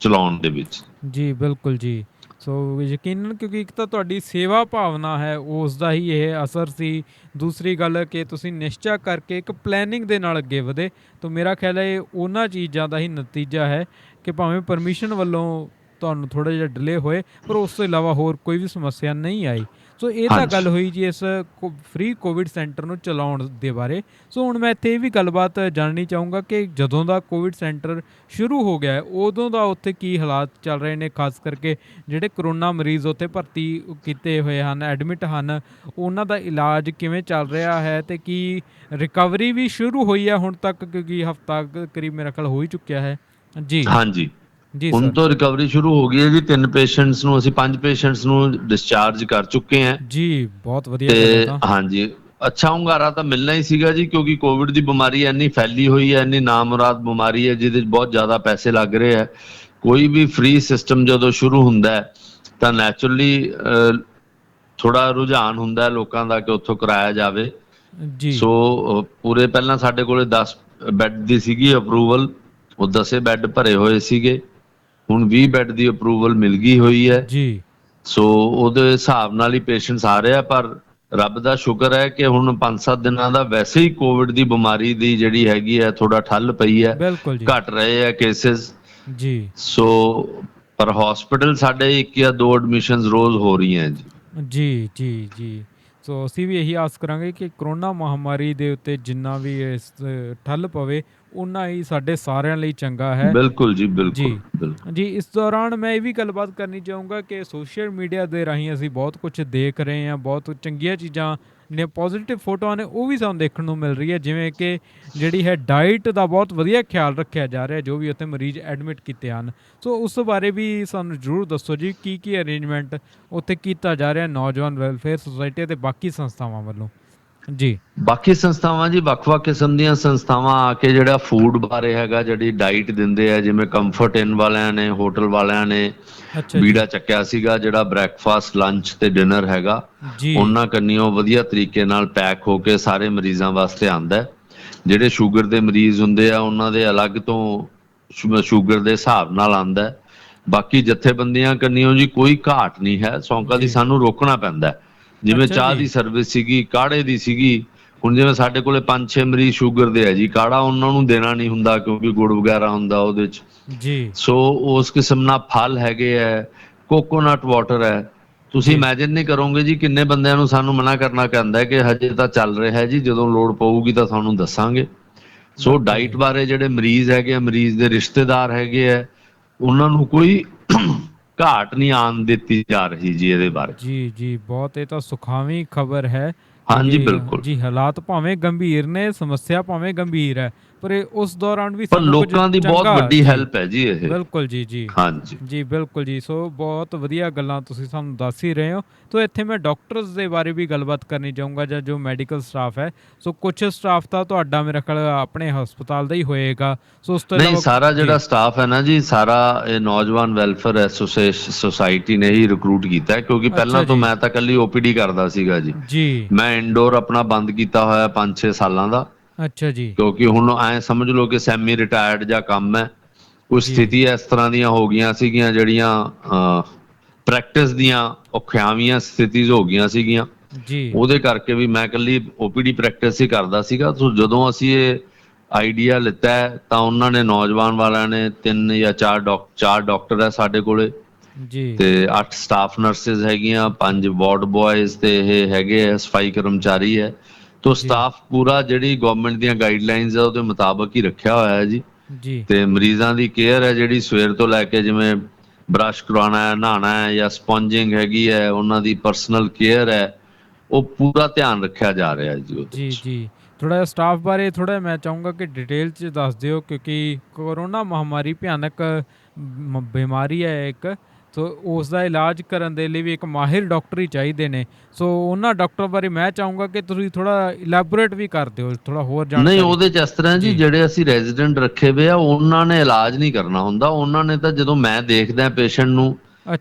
ਚਲਾਉਣ ਦੇ ਵਿੱਚ। ਜੀ ਬਿਲਕੁਲ ਜੀ। ਸੋ ਯਕੀਨਨ, ਕਿਉਂਕਿ ਇੱਕ ਤਾਂ ਤੁਹਾਡੀ ਸੇਵਾ ਭਾਵਨਾ ਹੈ, ਉਸ ਦਾ ਹੀ ਇਹ ਅਸਰ ਸੀ। ਦੂਸਰੀ ਗੱਲ ਕਿ ਤੁਸੀਂ ਨਿਸ਼ਚਾ ਕਰਕੇ ਇੱਕ ਪਲੈਨਿੰਗ ਦੇ ਨਾਲ ਅੱਗੇ ਵਧੇ। ਤਾਂ ਮੇਰਾ ਖਿਆਲ ਹੈ ਇਹ ਉਹਨਾਂ ਚੀਜ਼ਾਂ ਦਾ ਹੀ ਨਤੀਜਾ ਹੈ ਕਿ ਭਾਵੇਂ ਪਰਮਿਸ਼ਨ ਵੱਲੋਂ ਤੁਹਾਨੂੰ ਥੋੜ੍ਹਾ ਜਿਹਾ ਡਿਲੇ ਹੋਏ, ਪਰ ਉਸ ਤੋਂ ਇਲਾਵਾ ਹੋਰ ਕੋਈ ਵੀ ਸਮੱਸਿਆ ਨਹੀਂ ਆਈ। ਸੋ ਇਹ ਤਾਂ ਗੱਲ ਹੋਈ ਜੀ ਇਸ ਫ੍ਰੀ ਕੋਵਿਡ ਸੈਂਟਰ ਨੂੰ ਚਲਾਉਣ ਦੇ ਬਾਰੇ। ਸੋ ਹੁਣ ਮੈਂ ਇੱਥੇ ਇਹ ਵੀ ਗੱਲਬਾਤ ਜਾਣਨੀ ਚਾਹੂੰਗਾ ਕਿ ਜਦੋਂ ਦਾ ਕੋਵਿਡ ਸੈਂਟਰ ਸ਼ੁਰੂ ਹੋ ਗਿਆ ਉਦੋਂ ਦਾ ਉੱਥੇ ਕੀ ਹਾਲਾਤ ਚੱਲ ਰਹੇ ਨੇ, ਖਾਸ ਕਰਕੇ ਜਿਹੜੇ ਕਰੋਨਾ ਮਰੀਜ਼ ਉੱਥੇ ਭਰਤੀ ਕੀਤੇ ਹੋਏ ਹਨ, ਐਡਮਿਟ ਹਨ, ਉਹਨਾਂ ਦਾ ਇਲਾਜ ਕਿਵੇਂ ਚੱਲ ਰਿਹਾ ਹੈ ਅਤੇ ਕੀ ਰਿਕਵਰੀ ਵੀ ਸ਼ੁਰੂ ਹੋਈ ਹੈ ਹੁਣ ਤੱਕ? ਕਿਉਂਕਿ ਹਫ਼ਤਾ ਕਰੀਬ ਮੇਰਾ ਖਿਆਲ ਹੋ ਹੀ ਚੁੱਕਿਆ ਹੈ। ਜੀ ਹਾਂਜੀ, ਹੁਣ ਤੋਂ ਰਿਕਵਰੀ ਸ਼ੁਰੂ ਹੋ ਗਈ ਹੈ ਜੀ। 3 ਪੇਸ਼ੈਂਟਸ ਨੂੰ ਅਸੀਂ 5 ਪੇਸ਼ੈਂਟਸ ਨੂੰ ਡਿਸਚਾਰਜ ਕਰ ਚੁੱਕੇ ਹਾਂ ਜੀ। ਬਹੁਤ ਵਧੀਆ। ਤੇ ਹਾਂਜੀ, ਅੱਛਾ ਹੁੰਗਾਰਾ ਤਾਂ ਮਿਲਣਾ ਹੀ ਸੀਗਾ ਜੀ, ਕਿਉਂਕਿ ਕੋਵਿਡ ਦੀ ਬਿਮਾਰੀ ਇੰਨੀ ਫੈਲੀ ਹੋਈ ਹੈ, ਇੰਨੀ ਨਾਮੁਰਾਦ ਬਿਮਾਰੀ ਹੈ, ਜਿਹਦੇ 'ਚ ਬਹੁਤ ਜ਼ਿਆਦਾ ਪੈਸੇ ਲੱਗ ਰਹੇ ਹੈ। ਕੋਈ ਵੀ ਫ੍ਰੀ ਸਿਸਟਮ ਜਦੋਂ ਸ਼ੁਰੂ ਹੁੰਦਾ ਹੈ ਤਾਂ ਨੈਚੁਰਲੀ ਥੋੜਾ ਰੁਝਾਨ ਹੁੰਦਾ ਹੈ ਲੋਕਾਂ ਦਾ ਕਿ ਉੱਥੋਂ ਕਰਾਇਆ ਜਾਵੇ ਜੀ। ਸੋ ਪੂਰੇ ਪਹਿਲਾਂ ਸਾਡੇ ਕੋਲੇ 10 ਬੈੱਡ ਦੀ ਸੀਗੀ ਅਪਰੂਵਲ, ਉਹ 10 ਬੈੱਡ ਭਰੇ ਹੋਏ ਸੀਗੇ। ਹੁਣ 20 ਬੈੱਡ ਦੀ ਅਪਰੂਵਲ ਮਿਲ ਗਈ ਹੋਈ ਹੈ ਜੀ। ਸੋ ਉਹਦੇ ਹਿਸਾਬ ਨਾਲ ਹੀ ਪੇਸ਼ੈਂਟਸ ਆ ਰਹੇ ਆ। ਪਰ ਰੱਬ ਦਾ ਸ਼ੁਕਰ ਹੈ ਕਿ ਹੁਣ 5-7 ਦਿਨਾਂ ਦਾ ਵੈਸੇ ਹੀ ਕੋਵਿਡ ਦੀ ਬਿਮਾਰੀ ਦੀ ਜਿਹੜੀ ਹੈਗੀ ਹੈ ਥੋੜਾ ਠੱਲ ਪਈ ਹੈ, ਘਟ ਰਹੇ ਆ ਕੇਸਿਸ ਜੀ। ਸੋ ਪਰ ਹਸਪੀਟਲ ਸਾਡੇ 1 ਜਾਂ 2 ਐਡਮਿਸ਼ਨਸ ਰੋਜ਼ ਹੋ ਰਹੀਆਂ ਜੀ। ਜੀ ਜੀ ਜੀ। ਸੋ ਅਸੀਂ ਵੀ ਇਹੀ ਆਸ ਕਰਾਂਗੇ ਕਿ ਕਰੋਨਾ ਮਹਾਮਾਰੀ ਦੇ ਉੱਤੇ ਜਿੰਨਾ ਵੀ ਇਸ ਠੱਲ ਪਵੇ ਉਨਾ ਹੀ ਸਾਡੇ ਸਾਰਿਆਂ ਲਈ ਚੰਗਾ ਹੈ। ਬਿਲਕੁਲ ਜੀ, ਬਿਲਕੁਲ ਬਿਲਕੁਲ ਜੀ ਇਸ ਦੌਰਾਨ ਮੈਂ ਇਹ ਵੀ ਗੱਲਬਾਤ ਕਰਨੀ ਚਾਹੂੰਗਾ ਕਿ ਸੋਸ਼ਲ ਮੀਡੀਆ ਦੇ ਰਾਹੀਂ ਅਸੀਂ ਬਹੁਤ ਕੁਝ ਦੇਖ ਰਹੇ ਹਾਂ, ਬਹੁਤ ਚੰਗੀਆਂ ਚੀਜ਼ਾਂ ਨੇ, ਪੋਜ਼ੀਟਿਵ ਫੋਟੋਆਂ ਨੇ ਉਹ ਵੀ ਸਾਨੂੰ ਦੇਖਣ ਨੂੰ ਮਿਲ ਰਹੀ ਹੈ, ਜਿਵੇਂ ਕਿ ਜਿਹੜੀ ਹੈ ਡਾਈਟ ਦਾ ਬਹੁਤ ਵਧੀਆ ਖਿਆਲ ਰੱਖਿਆ ਜਾ ਰਿਹਾ ਜੋ ਵੀ ਉੱਥੇ ਮਰੀਜ਼ ਐਡਮਿਟ ਕੀਤੇ ਹਨ। ਸੋ ਉਸ ਬਾਰੇ ਵੀ ਸਾਨੂੰ ਜ਼ਰੂਰ ਦੱਸੋ ਜੀ, ਕੀ ਅਰੇਂਜਮੈਂਟ ਉੱਥੇ ਕੀਤਾ ਜਾ ਰਿਹਾ ਨੌਜਵਾਨ ਵੈਲਫੇਅਰ ਸੁਸਾਇਟੀ ਅਤੇ ਬਾਕੀ ਸੰਸਥਾਵਾਂ ਵੱਲੋਂ। ਜੀ ਬਾਕੀ ਸੰਸਥਾਵਾਂ ਜੀ ਵੱਖ-ਵੱਖ ਕਿਸਮ ਦੀਆਂ ਸੰਸਥਾਵਾਂ ਆ ਕੇ ਜਿਹੜਾ ਫੂਡ ਬਾਰੇ ਹੈਗਾ, ਜਿਹੜੀ ਡਾਈਟ ਦਿੰਦੇ ਆ, ਜਿਵੇਂ ਕੰਫਰਟ ਇਨ ਵਾਲਿਆਂ ਨੇ, ਹੋਟਲ ਵਾਲਿਆਂ ਨੇ ਬੀੜਾ ਚੱਕਿਆ ਸੀਗਾ, ਜਿਹੜਾ ਬ੍ਰੈਕਫਾਸਟ, ਲੰਚ ਤੇ ਡਿਨਰ ਹੈਗਾ ਉਹਨਾਂ ਕੰਨਿਓ ਵਧੀਆ ਤਰੀਕੇ ਨਾਲ ਪੈਕ ਹੋ ਕੇ ਸਾਰੇ ਮਰੀਜ਼ਾਂ ਵਾਸਤੇ ਆਂਦਾ। ਜਿਹੜੇ ਸ਼ੂਗਰ ਦੇ ਮਰੀਜ਼ ਹੁੰਦੇ ਆ ਉਹਨਾਂ ਦੇ ਅਲੱਗ ਤੋਂ ਸ਼ੂਗਰ ਦੇ ਹਿਸਾਬ ਨਾਲ ਆਂਦਾ। ਬਾਕੀ ਜਥੇਬੰਦੀਆਂ ਕੰਨਿਓ ਜੀ ਕੋਈ ਘਾਟ ਨਹੀਂ ਹੈ, ਸੌਂਕਾਂ ਦੀ ਸਾਨੂੰ ਰੋਕਣਾ ਪੈਂਦਾ। ਜਿਵੇਂ ਚਾਹ ਦੀ ਸਰਵਿਸ ਸੀਗੀ, ਕਾੜੇ ਦੀ ਸੀਗੀ, ਹੁਣ ਜਿਵੇਂ ਸਾਡੇ ਕੋਲੇ 5-6 ਮਰੀਜ਼ ਸ਼ੂਗਰ ਦੇ ਆ ਜੀ, ਕਾੜਾ ਉਹਨਾਂ ਨੂੰ ਦੇਣਾ ਨਹੀਂ ਹੁੰਦਾ ਕਿਉਂਕਿ ਗੁੜ ਵਗੈਰਾ ਹੁੰਦਾ ਉਹਦੇ ਚ ਜੀ। ਸੋ ਉਸ ਕਿਸਮ ਨਾਲ ਫਲ ਹੈਗੇ ਹੈ, ਕੋਕੋਨਟ ਵਾਟਰ ਹੈ। ਤੁਸੀਂ ਇਮੈਜਿਨ ਨਹੀਂ ਕਰੋਗੇ ਜੀ ਕਿੰਨੇ ਬੰਦਿਆਂ ਨੂੰ ਸਾਨੂੰ ਮਨਾ ਕਰਨਾ ਪੈਂਦਾ ਕਿ ਹਜੇ ਤਾਂ ਚੱਲ ਰਿਹਾ ਜੀ, ਜਦੋਂ ਲੋੜ ਪਊਗੀ ਤਾਂ ਤੁਹਾਨੂੰ ਦੱਸਾਂਗੇ। ਸੋ ਡਾਈਟ ਬਾਰੇ ਜਿਹੜੇ ਮਰੀਜ਼ ਹੈਗੇ ਆ, ਮਰੀਜ਼ ਦੇ ਰਿਸ਼ਤੇਦਾਰ ਹੈਗੇ ਆ, ਉਹਨਾਂ ਨੂੰ ਕੋਈ ਘਾਟ ਨਹੀਂ ਆਉਣ ਦਿੱਤੀ ਜਾ ਰਹੀ ਜੀ ਇਹਦੇ ਬਾਰੇ। ਜੀ ਬਹੁਤ ਇਹ ਤਾਂ ਸੁਖਾਵੀਂ ਖਬਰ ਹੈ। ਹਾਂਜੀ ਬਿਲਕੁਲ ਜੀ, ਹਾਲਾਤ ਭਾਵੇਂ ਗੰਭੀਰ ਨੇ, ਸਮੱਸਿਆ ਭਾਵੇਂ ਗੰਭੀਰ ਹੈ, ਪਰ ਉਸ ਦੌਰਾਨ ਵੀ ਲੋਕਾਂ ਦੀ ਬਹੁਤ ਵੱਡੀ ਹੈਲਪ ਹੈ ਜੀ ਇਹ। ਬਿਲਕੁਲ ਜੀ ਹਾਂਜੀ ਜੀ ਬਿਲਕੁਲ ਜੀ। ਸੋ ਬਹੁਤ ਵਧੀਆ ਗੱਲਾਂ ਤੁਸੀਂ ਸਾਨੂੰ ਦੱਸ ਹੀ ਰਹੇ ਹੋ। ਤੋ ਇੱਥੇ ਮੈਂ ਡਾਕਟਰਸ ਦੇ ਬਾਰੇ ਵੀ ਗੱਲਬਾਤ ਕਰਨੀ ਚਾਹੂੰਗਾ, ਜਾਂ ਜੋ ਮੈਡੀਕਲ ਸਟਾਫ ਹੈ। ਸੋ ਕੁਝ ਸਟਾਫ ਤਾਂ ਤੁਹਾਡਾ ਮੇਰੇ ਖਿਆਲ ਆਪਣੇ ਹਸਪਤਾਲ ਦਾ ਹੀ ਹੋਏਗਾ। ਸੋ ਉਸ ਤੋਂ ਨਹੀਂ, ਸਾਰਾ ਜਿਹੜਾ ਸਟਾਫ ਹੈ ਨਾ ਜੀ, ਸਾਰਾ ਇਹ ਨੌਜਵਾਨ ਵੈਲਫੇਅਰ ਐਸੋਸੀਏਸ਼ਨ ਸੁਸਾਇਟੀ ਨੇ ਹੀ ਰਿਕਰੂਟ ਕੀਤਾ ਹੈ, ਕਿਉਂਕਿ ਪਹਿਲਾਂ ਤੋਂ ਮੈਂ ਤਾਂ ਇਕੱਲੀ OPD ਕਰਦਾ ਸੀਗਾ ਜੀ। ਮੈਂ ਇੰਡੋਰ ਆਪਣਾ ਬੰਦ ਕੀਤਾ ਹੋਇਆ 5-6 ਸਾਲਾਂ ਦਾ। ਅੱਛਾ ਜੀ। ਕਿਉਂਕਿ ਹੁਣ ਐ ਸਮਝ ਲਓ ਕਿ ਸੈਮੀ ਰਿਟਾਇਰਡ ਜਾਂ ਕੰਮ ਹੈ। ਕੁਝ ਸਥਿਤੀ ਇਸ ਤਰ੍ਹਾਂ ਦੀਆਂ ਹੋ ਗਈਆਂ ਸੀਗੀਆਂ ਜਿਹੜੀਆਂ ਪ੍ਰੈਕਟਿਸ ਦੀਆਂ ਔਖਿਆਵੀਆਂ ਸਥਿਤੀਜ਼ ਹੋ ਗਈਆਂ ਸੀਗੀਆਂ ਜੀ, ਉਹਦੇ ਕਰਕੇ ਵੀ ਮੈਂ ਇਕੱਲੀ OPD ਪ੍ਰੈਕਟਿਸ ਹੀ ਕਰਦਾ ਸੀਗਾ। ਸੋ ਜਦੋਂ ਅਸੀਂ ਇਹ ਆਈਡੀਆ ਲਿੱਤਾ ਤਾਂ ਉਹਨਾਂ ਨੇ, ਨੌਜਵਾਨ ਵਾਲਿਆਂ ਨੇ 3 ਜਾਂ 4 ਡਾਕਟਰ ਹੈ ਸਾਡੇ ਕੋਲੇ ਜੀ, ਤੇ 8 ਸਟਾਫ ਨਰਸਿਸ ਹੈਗੀਆਂ, 5 ਵਾਰਡ ਬॉयਜ਼ ਤੇ ਇਹ ਹੈਗੇ ਆ ਸਫਾਈ ਕਰਮਚਾਰੀ ਹੈ। ਤੋ ਸਟਾਫ ਪੂਰਾ ਜਿਹੜੀ ਗਵਰਨਮੈਂਟ ਦੀਆਂ ਗਾਈਡਲਾਈਨਸ ਆ ਉਹਦੇ ਮੁਤਾਬਕ ਹੀ ਰੱਖਿਆ ਹੋਇਆ ਹੈ ਜੀ। ਤੇ ਮਰੀਜ਼ਾਂ ਦੀ ਕੇਅਰ ਹੈ ਜਿਹੜੀ ਸਵੇਰ ਤੋਂ ਲੈ ਕੇ, ਜਿਵੇਂ ਬਰਸ਼ ਕਰਵਾਉਣਾ ਹੈ, ਨਹਾਉਣਾ ਹੈ ਜਾਂ ਸਪੌਂਜਿੰਗ ਹੈਗੀ ਹੈ, ਉਹਨਾਂ ਦੀ ਪਰਸਨਲ ਕੇਅਰ ਹੈ, ਉਹ ਪੂਰਾ ਧਿਆਨ ਰੱਖਿਆ ਜਾ ਰਿਹਾ ਜੀ। ਜੀ ਥੋੜਾ ਜਿਹਾ ਸਟਾਫ ਬਾਰੇ ਥੋੜਾ ਮੈਂ ਚਾਹੂੰਗਾ ਕਿ ਡਿਟੇਲ 'ਚ ਦੱਸ ਦਿਓ, ਕਿਉਂਕਿ ਕੋਰੋਨਾ ਮਹਾਮਾਰੀ ਭਿਆਨਕ ਬਿਮਾਰੀ ਹੈ ਇੱਕ। ਸੋ ਉਸ ਦਾ ਇਲਾਜ ਕਰਨ ਦੇ ਲਈ ਵੀ ਇੱਕ ਮਾਹਿਰ ਡਾਕਟਰ ਹੀ ਚਾਹੀਦੇ ਨੇ। ਸੋ ਉਹਨਾਂ ਡਾਕਟਰ ਬਾਰੇ ਮੈਂ ਚਾਹੂੰਗਾ ਕਿ ਤੁਸੀਂ ਥੋੜਾ ਇਲੈਬੋਰੇਟ ਵੀ ਕਰ ਦਿਓ, ਥੋੜਾ ਹੋਰ ਜਾਣਕਾਰੀ। ਨਹੀਂ, ਉਹਦੇ 'ਚ ਇਸ ਤਰ੍ਹਾਂ ਜੀ, ਜਿਹੜੇ ਅਸੀਂ ਰੈਜ਼ੀਡੈਂਟ ਰੱਖੇ ਵੇ ਆ ਉਹਨਾਂ ਨੇ ਇਲਾਜ ਨਹੀਂ ਕਰਨਾ ਹੁੰਦਾ। ਉਹਨਾਂ ਨੇ ਤਾਂ ਜਦੋਂ ਮੈਂ ਦੇਖਦਾ ਪੇਸ਼ੈਂਟ ਨੂੰ,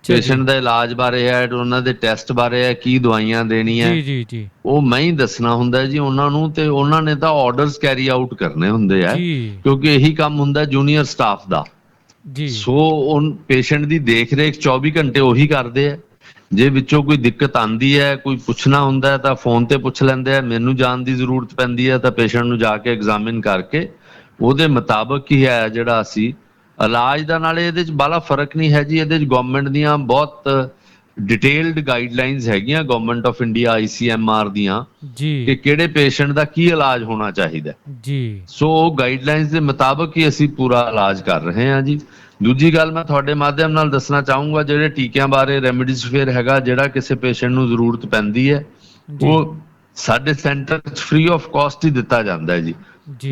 ਪੇਸ਼ੈਂਟ ਦਾ ਇਲਾਜ ਬਾਰੇ ਹੈ, ਉਹਨਾਂ ਦੇ ਟੈਸਟ ਬਾਰੇ ਹੈ, ਕੀ ਦਵਾਈਆਂ ਦੇਣੀਆਂ ਜੀ, ਉਹ ਮੈਂ ਹੀ ਦੱਸਣਾ ਹੁੰਦਾ ਜੀ ਉਹਨਾਂ ਨੂੰ। ਤੇ ਉਹਨਾਂ ਨੇ ਤਾਂ ਆਰਡਰਸ ਕੈਰੀ ਆਊਟ ਕਰਨੇ ਹੁੰਦੇ ਆ, ਕਿਉਂਕਿ ਇਹੀ ਕੰਮ ਹੁੰਦਾ ਜੂਨੀਅਰ ਸਟਾਫ ਦਾ ਜੀ। ਸੋ ਉਹ ਪੇਸ਼ੈਂਟ ਦੀ ਦੇਖ ਰੇਖ 24 ਘੰਟੇ ਉਹੀ ਕਰਦੇ ਆ। ਜੇ ਵਿੱਚੋਂ ਕੋਈ ਦਿੱਕਤ ਆਂਦੀ ਹੈ, ਕੋਈ ਪੁੱਛਣਾ ਹੁੰਦਾ ਤਾਂ ਫੋਨ ਤੇ ਪੁੱਛ ਲੈਂਦੇ ਆ। ਮੈਨੂੰ ਜਾਣ ਦੀ ਜ਼ਰੂਰਤ ਪੈਂਦੀ ਹੈ ਤਾਂ ਪੇਸ਼ੈਂਟ ਨੂੰ ਜਾ ਕੇ ਐਗਜ਼ਾਮਿਨ ਕਰਕੇ ਉਹਦੇ ਮੁਤਾਬਕ ਹੀ ਹੈ ਜਿਹੜਾ ਅਸੀਂ ਇਲਾਜ ਦਾ। ਨਾਲੇ ਇਹਦੇ 'ਚ ਬਾਹਲਾ ਫਰਕ ਨਹੀਂ ਹੈ ਜੀ। ਇਹਦੇ 'ਚ ਗਵਰਨਮੈਂਟ ਦੀਆਂ ਬਹੁਤ ਡਿਟੇਲਡ ਗਾਈਡਲਾਈਨਸ ਹੈਗੀਆਂ, ਗਵਰਨਮੈਂਟ ਆਫ ਇੰਡੀਆ ICMR ਦੀਆਂ, ਕਿ ਕਿਹੜੇ ਪੇਸ਼ੈਂਟ ਦਾ ਕੀ ਇਲਾਜ ਹੋਣਾ ਚਾਹੀਦਾ ਜੀ। ਸੋ ਉਹ ਗਾਈਡਲਾਈਨਸ ਦੇ ਮੁਤਾਬਕ ਹੀ ਅਸੀਂ ਪੂਰਾ ਇਲਾਜ ਕਰ ਰਹੇ ਹਾਂ ਜੀ। ਦੂਜੀ ਗੱਲ ਮੈਂ ਤੁਹਾਡੇ ਮਾਧਿਅਮ ਨਾਲ ਦੱਸਣਾ ਚਾਹੂੰਗਾ, ਜਿਹੜੇ ਟੀਕਿਆਂ ਬਾਰੇ ਰੈਮਡੀਸਿਵਿਰ ਹੈਗਾ, ਜਿਹੜਾ ਕਿਸੇ ਪੇਸ਼ੈਂਟ ਨੂੰ ਜ਼ਰੂਰਤ ਪੈਂਦੀ ਹੈ, ਉਹ ਸਾਡੇ ਸੈਂਟਰ 'ਚ ਫ੍ਰੀ ਆਫ ਕਾਸਟ ਹੀ ਦਿੱਤਾ ਜਾਂਦਾ ਹੈ ਜੀ।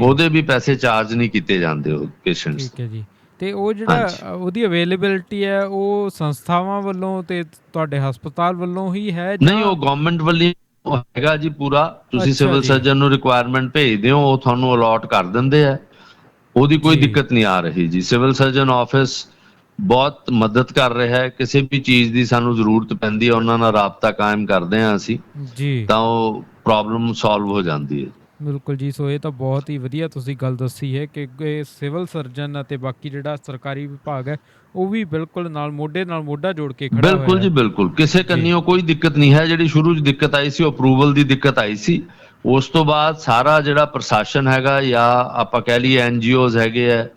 ਉਹਦੇ ਵੀ ਪੈਸੇ ਚਾਰਜ ਨਹੀਂ ਕੀਤੇ ਜਾਂਦੇ ਉਹ ਪੇਸ਼ੈਂਟਸ। ਠੀਕ ਹੈ ਜੀ। ਤੇ ਉਹ ਜਿਹੜਾ ਉਹਦੀ ਅਵੇਲੇਬਿਲਿਟੀ ਹੈ, ਉਹ ਸੰਸਥਾਵਾਂ ਵੱਲੋਂ ਤੇ ਤੁਹਾਡੇ ਹਸਪਤਾਲ ਵੱਲੋਂ ਹੀ ਹੈ? ਨਹੀਂ, ਉਹ ਗਵਰਨਮੈਂਟ ਵੱਲੋਂ ਹੈਗਾ ਜੀ ਪੂਰਾ। ਤੁਸੀਂ ਸਿਵਲ ਸਰਜਨ ਨੂੰ ਰਿਕੁਆਇਰਮੈਂਟ ਭੇਜਦੇ ਹੋ, ਉਹ ਤੁਹਾਨੂੰ ਅਲਾਟ ਕਰ ਦਿੰਦੇ ਆ। ਉਹਦੀ ਕੋਈ ਦਿੱਕਤ ਨਹੀਂ ਆ ਰਹੀ ਜੀ। ਸਿਵਲ ਸਰਜਨ ਆਫਿਸ ਬਹੁਤ ਮਦਦ ਕਰ ਰਿਹਾ ਹੈ। ਕਿਸੇ ਵੀ ਚੀਜ਼ ਦੀ ਸਾਨੂੰ ਜ਼ਰੂਰਤ ਪੈਂਦੀ ਹੈ, ਉਹਨਾਂ ਨਾਲ ਰਾਬਤਾ ਕਾਇਮ ਕਰਦੇ ਹਾਂ ਅਸੀਂ ਜੀ, ਤਾਂ ਉਹ ਪ੍ਰੋਬਲਮ ਸੋਲਵ ਹੋ ਜਾਂਦੀ ਹੈ। ਬਿਲਕੁਲ ਜੀ। ਸੋ ਇਹ ਤਾਂ ਬਹੁਤ ਹੀ ਵਧੀਆ ਤੁਸੀਂ ਗੱਲ ਦੱਸੀ ਹੈ ਕਿ ਸਿਵਲ ਸਰਜਨ ਅਤੇ ਬਾਕੀ ਜਿਹੜਾ ਸਰਕਾਰੀ ਵਿਭਾਗ ਹੈ ਉਹ ਵੀ ਬਿਲਕੁਲ ਨਾਲ ਮੋਢਾ ਜੋੜ ਕੇ ਖੜਾ ਹੋਇਆ ਹੈ। ਬਿਲਕੁਲ ਜੀ, ਬਿਲਕੁਲ। ਕਿਸੇ ਕੰਨਿਓ ਕੋਈ ਦਿੱਕਤ ਨਹੀਂ ਹੈ। ਜਿਹੜੀ ਸ਼ੁਰੂ 'ਚ ਦਿੱਕਤ ਆਈ ਸੀ, ਅਪਰੂਵਲ ਦੀ ਦਿੱਕਤ ਆਈ ਸੀ। ਉਸ ਤੋਂ ਬਾਅਦ ਸਾਰਾ ਜਿਹੜਾ ਪ੍ਰਸ਼ਾਸਨ ਹੈਗਾ, ਜਾਂ ਆਪਾਂ ਕਹਿ ਲਈਏ NGOs ਹੈਗੇ ਹੈ,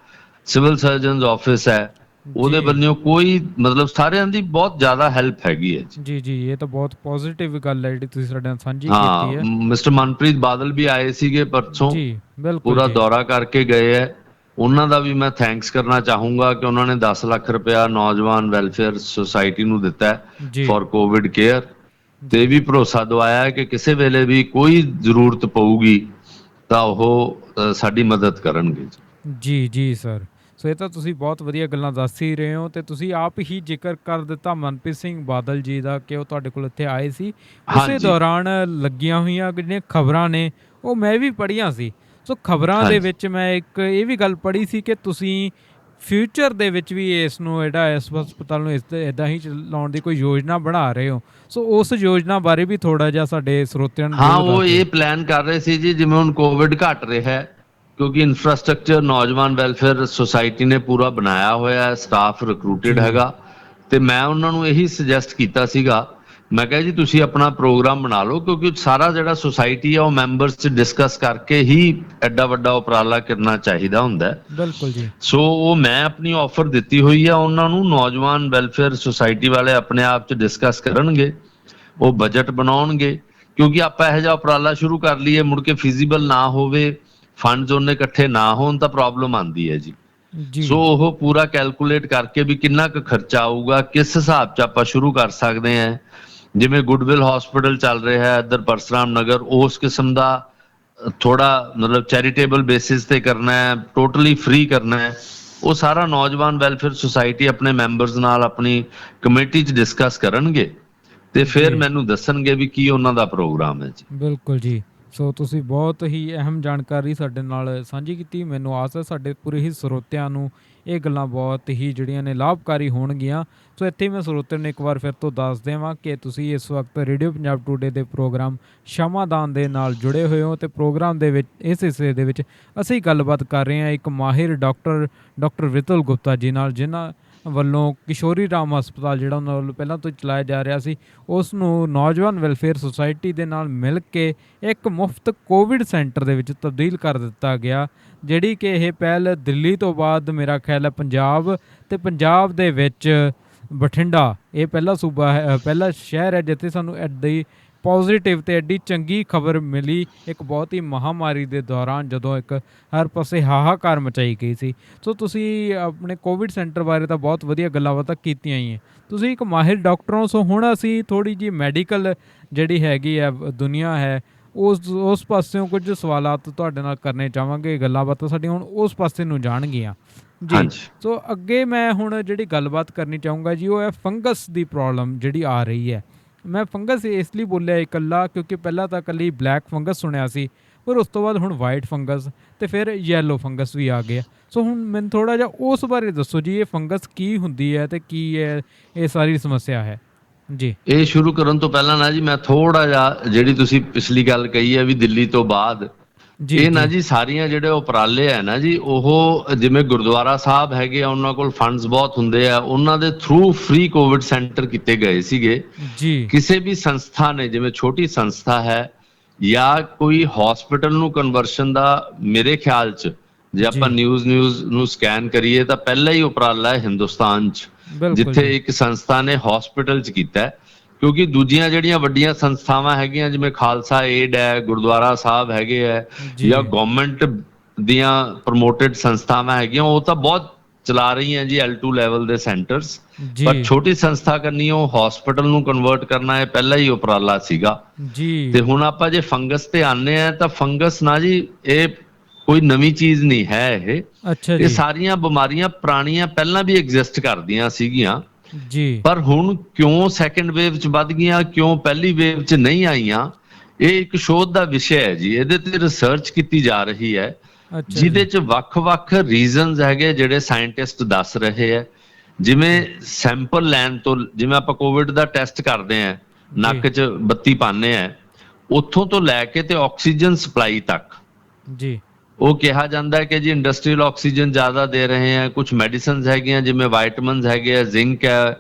ਸਿਵਲ ਸਰਜਨਸ ਆਫਿਸ ਹੈ, ਉਹਦੇ ਬੰਨਿਓ ਕੋਈ ਮਤਲਬ ਸਾਰਿਆਂ ਦੀ ਬਹੁਤ ਜ਼ਿਆਦਾ ਹੈਲਪ ਹੈਗੀ ਹੈ ਜੀ ਜੀ, ਇਹ ਤਾਂ ਬਹੁਤ ਪੋਜ਼ਿਟਿਵ ਗੱਲ ਹੈ ਜਿਹੜੀ ਤੁਸੀਂ ਸਾਡੇ ਨਾਲ ਸਾਂਝੀ ਕੀਤੀ ਹਾਂ। ਹੈ। ਮਿਸਟਰ ਮਨਪ੍ਰੀਤ ਬਾਦਲ ਵੀ ਆਏ ਸੀਗੇ ਪਰਸੋਂ, ਜੀ ਬਿਲਕੁਲ, ਪੂਰਾ ਦੌਰਾ ਕਰਕੇ ਗਏ ਹੈ। ਉਹਨਾਂ ਦਾ ਵੀ ਮੈਂ ਥੈਂਕਸ ਕਰਨਾ ਚਾਹੂੰਗਾ ਕਿ ਉਹਨਾਂ ਨੇ 10 ਲੱਖ ਰੁਪਇਆ ਨੌਜਵਾਨ ਵੈਲਫੇਅਰ ਸੁਸਾਇਟੀ ਨੂੰ ਦਿੱਤਾ ਹੈ ਫॉर ਕੋਵਿਡ ਕੇਅਰ, ਤੇ ਵੀ ਭਰੋਸਾ ਦਵਾਇਆ ਕਿ ਕਿਸੇ ਵੇਲੇ ਵੀ ਕੋਈ ਜ਼ਰੂਰਤ ਪਊਗੀ ਤਾਂ ਉਹ ਸਾਡੀ ਮਦਦ ਕਰਨਗੇ। ਜੀ ਜੀ ਸਰ, ਸੋ ਇਹ ਤਾਂ ਤੁਸੀਂ ਬਹੁਤ ਵਧੀਆ ਗੱਲਾਂ ਦੱਸ ਹੀ ਰਹੇ ਹੋ, ਤੇ ਤੁਸੀਂ ਆਪ ਹੀ ਜ਼ਿਕਰ ਕਰ ਦਿੱਤਾ ਮਨਪ੍ਰੀਤ ਸਿੰਘ ਬਾਦਲ ਜੀ ਦਾ ਕਿ ਉਹ ਤੁਹਾਡੇ ਕੋਲ ਇੱਥੇ ਆਏ ਸੀ। ਉਸੇ ਦੌਰਾਨ ਲੱਗੀਆਂ ਹੋਈਆਂ ਜਿਹੜੀਆਂ ਖਬਰਾਂ ਨੇ ਉਹ ਮੈਂ ਵੀ ਪੜ੍ਹੀਆਂ ਸੀ। ਸੋ ਖਬਰਾਂ ਦੇ ਵਿੱਚ ਮੈਂ ਇੱਕ ਇਹ ਵੀ ਗੱਲ ਪੜ੍ਹੀ ਸੀ ਕਿ ਤੁਸੀਂ ਫਿਊਚਰ ਦੇ ਵਿੱਚ ਵੀ ਇਸ ਨੂੰ ਜਿਹੜਾ ਇਸ ਹਸਪਤਾਲ ਨੂੰ ਇੱਦਾਂ ਹੀ ਚਲਾਉਣ ਦੀ ਕੋਈ ਯੋਜਨਾ ਬਣਾ ਰਹੇ ਹੋ। ਸੋ ਉਸ ਯੋਜਨਾ ਬਾਰੇ ਵੀ ਥੋੜਾ ਜਿਹਾ ਸਾਡੇ ਸਰੋਤਿਆਂ ਨੂੰ ਉਹ ਇਹ ਪਲਾਨ ਕਰ ਰਹੇ ਸੀ ਜੀ, ਜਿਵੇਂ ਹੁਣ ਕੋਵਿਡ ਘਟ ਰਿਹਾ ਹੈ ਕਿਉਂਕਿ ਇਨਫਰਾਸਟ੍ਰਕਚਰ ਨੌਜਵਾਨ ਵੈਲਫੇਅਰ ਸੁਸਾਇਟੀ ਨੇ ਪੂਰਾ ਬਣਾਇਆ ਹੋਇਆ ਹੈ, ਸਟਾਫ ਰਿਕਰੂਟਡ ਹੈਗਾ, ਤੇ ਮੈਂ ਉਹਨਾਂ ਨੂੰ ਇਹੀ ਸੁਜੈਸਟ ਕੀਤਾ ਸੀਗਾ, ਮੈਂ ਕਿਹਾ ਜੀ ਤੁਸੀਂ ਆਪਣਾ ਪ੍ਰੋਗਰਾਮ ਬਣਾ ਲਓ ਕਿਉਂਕਿ ਸਾਰਾ ਜਿਹੜਾ ਸੁਸਾਇਟੀ ਆ ਉਹ ਮੈਂਬਰਸ 'ਚ ਡਿਸਕਸ ਕਰਕੇ ਹੀ ਐਡਾ ਵੱਡਾ ਉਪਰਾਲਾ ਕਰਨਾ ਚਾਹੀਦਾ ਹੁੰਦਾ। ਬਿਲਕੁਲ ਜੀ। ਸੋ ਉਹ ਮੈਂ ਆਪਣੀ ਆਫਰ ਦਿੱਤੀ ਹੋਈ ਆ ਉਹਨਾਂ ਨੂੰ, ਨੌਜਵਾਨ ਵੈਲਫੇਅਰ ਸੁਸਾਇਟੀ ਵਾਲੇ ਆਪਣੇ ਆਪ 'ਚ ਡਿਸਕਸ ਕਰਨਗੇ, ਉਹ ਬਜਟ ਬਣਾਉਣਗੇ, ਕਿਉਂਕਿ ਆਪਾਂ ਇਹੋ ਜਿਹਾ ਉਪਰਾਲਾ ਸ਼ੁਰੂ ਕਰ ਲਈਏ ਮੁੜ ਕੇ ਫਿਜ਼ੀਬਲ ਨਾ ਹੋਵੇ, ਫੰਡਸ ਉਹਨੇ ਇਕੱਠੇ ਨਾ ਹੋਣ ਤਾਂ ਪ੍ਰੋਬਲਮ ਆਉਂਦੀ ਹੈ ਜੀ। ਸੋ ਉਹ ਪੂਰਾ ਕੈਲਕੂਲੇਟ ਕਰਕੇ ਵੀ ਕਿੰਨਾ ਕੁ ਖਰਚਾ ਆਊਗਾ, ਕਿਸ ਹਿਸਾਬ 'ਚ ਆਪਾਂ ਸ਼ੁਰੂ ਕਰ ਸਕਦੇ ਹਾਂ। ਜਿਵੇਂ ਗੁੱਡਵਿਲ ਹਸਪੀਟਲ ਚੱਲ ਰਿਹਾ ਹੈ ਇੱਧਰ ਪਰਸਰਾਮ ਨਗਰ, ਉਸ ਕਿਸਮ ਦਾ ਥੋੜਾ ਮਤਲਬ ਚੈਰੀਟੇਬਲ ਬੇਸਿਸ ਤੇ ਕਰਨਾ ਹੈ, ਟੋਟਲੀ ਫ੍ਰੀ ਕਰਨਾ ਹੈ, ਉਹ ਸਾਰਾ ਨੌਜਵਾਨ ਵੈਲਫੇਅਰ ਸੁਸਾਇਟੀ ਆਪਣੇ ਮੈਂਬਰਸ ਨਾਲ ਆਪਣੀ ਕਮੇਟੀ 'ਚ ਡਿਸਕਸ ਕਰਨਗੇ ਤੇ ਫਿਰ ਮੈਨੂੰ ਦੱਸਣਗੇ ਵੀ ਕੀ ਉਹਨਾਂ ਦਾ ਪ੍ਰੋਗਰਾਮ ਹੈ ਜੀ। ਬਿਲਕੁਲ ਜੀ। ਸੋ ਤੁਸੀਂ ਬਹੁਤ ਹੀ ਅਹਿਮ ਜਾਣਕਾਰੀ ਸਾਡੇ ਨਾਲ ਸਾਂਝੀ ਕੀਤੀ। ਮੈਨੂੰ ਆਸ ਹੈ ਸਾਡੇ ਪੂਰੇ ਹੀ ਸਰੋਤਿਆਂ ਨੂੰ ਇਹ ਗੱਲਾਂ ਬਹੁਤ ਹੀ ਜਿਹੜੀਆਂ ਨੇ ਲਾਭਕਾਰੀ ਹੋਣਗੀਆਂ। ਸੋ ਇੱਥੇ ਮੈਂ ਸਰੋਤਿਆਂ ਨੂੰ ਇੱਕ ਵਾਰ ਫਿਰ ਤੋਂ ਦੱਸ ਦੇਵਾਂ ਕਿ ਤੁਸੀਂ ਇਸ ਵਕਤ ਰੇਡੀਓ ਪੰਜਾਬ ਟੂਡੇ ਦੇ ਪ੍ਰੋਗਰਾਮ ਸ਼ਮਾਦਾਨ ਦੇ ਨਾਲ ਜੁੜੇ ਹੋਏ ਹੋ, ਅਤੇ ਪ੍ਰੋਗਰਾਮ ਦੇ ਵਿੱਚ ਇਸ ਹਿੱਸੇ ਦੇ ਵਿੱਚ ਅਸੀਂ ਗੱਲਬਾਤ ਕਰ ਰਹੇ ਹਾਂ ਇੱਕ ਮਾਹਿਰ ਡਾਕਟਰ ਵਿਤੁਲ ਗੁਪਤਾ ਜੀ ਨਾਲ, ਜਿਨ੍ਹਾਂ ਵੱਲੋਂ ਕਿਸ਼ੋਰੀ ਰਾਮ ਹਸਪਤਾਲ ਜਿਹੜਾ ਉਹਨਾਂ ਵੱਲੋਂ ਪਹਿਲਾਂ ਤੋਂ ਚਲਾਇਆ ਜਾ ਰਿਹਾ ਸੀ, ਉਸ ਨੂੰ ਨੌਜਵਾਨ ਵੈਲਫੇਅਰ ਸੁਸਾਇਟੀ ਦੇ ਨਾਲ ਮਿਲ ਕੇ ਇੱਕ ਮੁਫਤ ਕੋਵਿਡ ਸੈਂਟਰ ਦੇ ਵਿੱਚ ਤਬਦੀਲ ਕਰ ਦਿੱਤਾ ਗਿਆ, ਜਿਹੜੀ ਕਿ ਇਹ ਪਹਿਲ ਦਿੱਲੀ ਤੋਂ ਬਾਅਦ ਮੇਰਾ ਖਿਆਲ ਹੈ ਪੰਜਾਬ ਦੇ ਵਿੱਚ ਬਠਿੰਡਾ ਇਹ ਪਹਿਲਾ ਸੂਬਾ ਹੈ, ਪਹਿਲਾ ਸ਼ਹਿਰ ਹੈ ਜਿੱਥੇ ਸਾਨੂੰ ਐਡੀ ਪੋਜ਼ੀਟਿਵ ਤੇ ਐਡੀ ਚੰਗੀ ਖਬਰ ਮਿਲੀ ਇੱਕ ਬਹੁਤ ਹੀ ਮਹਾਮਾਰੀ ਦੇ ਦੌਰਾਨ, ਜਦੋਂ ਇੱਕ ਹਰ ਪਾਸੇ ਹਾਹਾਕਾਰ ਮਚਾਈ ਗਈ ਸੀ। ਸੋ ਤੁਸੀਂ ਆਪਣੇ ਕੋਵਿਡ ਸੈਂਟਰ ਬਾਰੇ ਤਾਂ ਬਹੁਤ ਵਧੀਆ ਗੱਲਾਂ ਬਾਤਾਂ ਕੀਤੀਆਂ ਹੀ ਹੈ, ਤੁਸੀਂ ਇੱਕ ਮਾਹਿਰ ਡਾਕਟਰ ਹੋ। ਸੋ ਹੁਣ ਅਸੀਂ ਥੋੜ੍ਹੀ ਜਿਹੀ ਮੈਡੀਕਲ ਜਿਹੜੀ ਹੈਗੀ ਹੈ ਦੁਨੀਆ ਹੈ ਉਸ ਪਾਸਿਓਂ ਕੁਝ ਸਵਾਲਾਤ ਤੁਹਾਡੇ ਨਾਲ ਕਰਨੇ ਚਾਹਾਂਗੇ, ਗੱਲਾਂ ਬਾਤਾਂ ਸਾਡੀਆਂ ਹੁਣ ਉਸ ਪਾਸੇ ਨੂੰ ਜਾਣਗੀਆਂ ਜੀ। ਸੋ ਅੱਗੇ ਮੈਂ ਹੁਣ ਜਿਹੜੀ ਗੱਲਬਾਤ ਕਰਨੀ ਚਾਹੂੰਗਾ ਜੀ ਉਹ ਹੈ ਫੰਗਸ ਦੀ ਪ੍ਰੋਬਲਮ ਜਿਹੜੀ ਆ ਰਹੀ ਹੈ। ਮੈਂ ਫੰਗਸ ਇਸ ਲਈ ਬੋਲਿਆ ਇਕੱਲਾ ਕਿਉਂਕਿ ਪਹਿਲਾਂ ਤਾਂ ਇਕੱਲੀ ਬਲੈਕ ਫੰਗਸ ਸੁਣਿਆ ਸੀ, ਪਰ ਉਸ ਤੋਂ ਬਾਅਦ ਹੁਣ ਵਾਈਟ ਫੰਗਸ ਅਤੇ ਫਿਰ ਯੈਲੋ ਫੰਗਸ ਵੀ ਆ ਗਿਆ। ਸੋ ਹੁਣ ਮੈਨੂੰ ਥੋੜ੍ਹਾ ਜਿਹਾ ਉਸ ਬਾਰੇ ਦੱਸੋ ਜੀ, ਇਹ ਫੰਗਸ ਕੀ ਹੁੰਦੀ ਹੈ ਅਤੇ ਕੀ ਇਹ ਸਾਰੀ ਸਮੱਸਿਆ ਹੈ ਜੀ। ਇਹ ਸ਼ੁਰੂ ਕਰਨ ਤੋਂ ਪਹਿਲਾਂ ਨਾ ਜੀ ਮੈਂ ਥੋੜਾ ਜਿਹਾ ਜਿਹੜੀ ਤੁਸੀਂ ਪਿਛਲੀ ਗੱਲ ਕਹੀ ਹੈ ਵੀ ਦਿੱਲੀ ਤੋਂ ਬਾਅਦ, ਇਹ ਨਾ ਜੀ ਸਾਰੀਆਂ ਜਿਹੜੇ ਉਪਰਾਲੇ ਹੈ ਨਾ ਜੀ, ਉਹ ਜਿਵੇਂ ਗੁਰਦੁਆਰਾ ਸਾਹਿਬ ਹੈਗੇ ਆ ਉਹਨਾਂ ਕੋਲ ਫੰਡਸ ਬਹੁਤ ਹੁੰਦੇ ਆ, ਉਹਨਾਂ ਦੇ ਥਰੂ ਫ੍ਰੀ ਕੋਵਿਡ ਸੈਂਟਰ ਕੀਤੇ ਗਏ ਸੀਗੇ ਜੀ। ਕਿਸੇ ਵੀ ਸੰਸਥਾ ਨੇ, ਜਿਵੇਂ ਛੋਟੀ ਸੰਸਥਾ ਹੈ ਜਾਂ ਕੋਈ ਹਸਪੀਟਲ ਨੂੰ ਕਨਵਰਸ਼ਨ ਦਾ, ਮੇਰੇ ਖਿਆਲ 'ਚ ਜੇ ਆਪਾਂ ਨਿਊਜ਼ ਨੂੰ ਸਕੈਨ ਕਰੀਏ ਤਾਂ ਪਹਿਲਾ ਹੀ ਉਪਰਾਲਾ ਹੈ ਹਿੰਦੁਸਤਾਨ 'ਚ ਜਿੱਥੇ ਇੱਕ ਸੰਸਥਾ ਨੇ ਹਸਪੀਟਲ 'ਚ ਕੀਤਾ, ਕਿਉਂਕਿ ਦੂਜੀਆਂ ਜਿਹੜੀਆਂ ਵੱਡੀਆਂ ਸੰਸਥਾਵਾਂ ਹੈਗੀਆਂ ਜਿਵੇਂ ਖਾਲਸਾ ਏਡ ਹੈ, ਗੁਰਦੁਆਰਾ ਸਾਹਿਬ ਹੈਗੇ ਹੈ ਜਾਂ ਗਵਰਨਮੈਂਟ ਦੀਆਂ ਪ੍ਰਮੋਟਡ ਸੰਸਥਾਵਾਂ ਹੈਗੀਆਂ, ਉਹ ਤਾਂ ਬਹੁਤ ਚਲਾ ਰਹੀਆਂ ਜੀ L2 ਲੈਵਲ ਦੇ ਸੈਂਟਰਸ, ਪਰ ਛੋਟੀ ਸੰਸਥਾ ਕਰਨੀ ਉਹ ਹਸਪੀਟਲ ਨੂੰ ਕਨਵਰਟ ਕਰਨਾ ਇਹ ਪਹਿਲਾ ਹੀ ਉਪਰਾਲਾ ਸੀਗਾ ਜੀ। ਤੇ ਹੁਣ ਆਪਾਂ ਜੇ ਫੰਗਸ ਤੇ ਆਨੇ ਆ ਤਾਂ ਫੰਗਸ ਨਾ ਜੀ ਇਹ ਕੋਈ ਨਵੀਂ ਚੀਜ਼ ਨਹੀਂ ਹੈ, ਇਹ ਸਾਰੀਆਂ ਬਿਮਾਰੀਆਂ ਪੁਰਾਣੀਆਂ ਪਹਿਲਾਂ ਵੀ ਐਗਜ਼ਿਸਟ ਕਰਦੀਆਂ ਸੀਗੀਆਂ ਜੀ, ਪਰ ਹੁਣ ਕਿਉਂ ਸੈਕੰਡ ਵੇਵ 'ਚ ਵੱਧ ਗਈਆਂ, ਕਿਉਂ ਪਹਿਲੀ ਵੇਵ 'ਚ ਨਹੀਂ ਆਈਆਂ, ਇਹ ਇੱਕ ਸ਼ੋਧ ਦਾ ਵਿਸ਼ਾ ਹੈ ਜੀ। ਇਹਦੇ ਤੇ ਰਿਸਰਚ ਕੀਤੀ ਜਾ ਰਹੀ ਹੈ ਜਿਹਦੇ 'ਚ ਵੱਖ-ਵੱਖ ਰੀਜ਼ਨਸ ਹੈਗੇ ਜਿਹੜੇ ਸਾਇੰਟਿਸਟ ਦੱਸ ਰਹੇ ਹੈ। ਜਿਵੇਂ ਸੈਂਪਲ ਲੈਣ ਤੋਂ, ਜਿਵੇਂ ਆਪਾਂ ਕੋਵਿਡ ਦਾ ਟੈਸਟ ਕਰਦੇ ਆ, ਨੱਕ 'ਚ ਬੱਤੀ ਪਾਉਂਦੇ ਆ, ਉੱਥੋਂ ਤੋਂ ਲੈ ਕੇ ਤੇ ਆਕਸੀਜਨ ਸਪਲਾਈ ਤੱਕ ਜੀ, ਉਹ ਕਿਹਾ ਜਾਂਦਾ ਹੈ ਕਿ ਜੀ ਇੰਡਸਟਰੀਅਲ ਆਕਸੀਜਨ ਜ਼ਿਆਦਾ ਦੇ ਰਹੇ ਹੈ, ਕੁਝ ਮੈਡੀਸਿਨਸ ਹੈਗੀਆਂ ਜਿਵੇਂ ਵਾਈਟਮਿਨਸ ਹੈਗੇ ਆ, ਜ਼ਿੰਕ ਹੈ,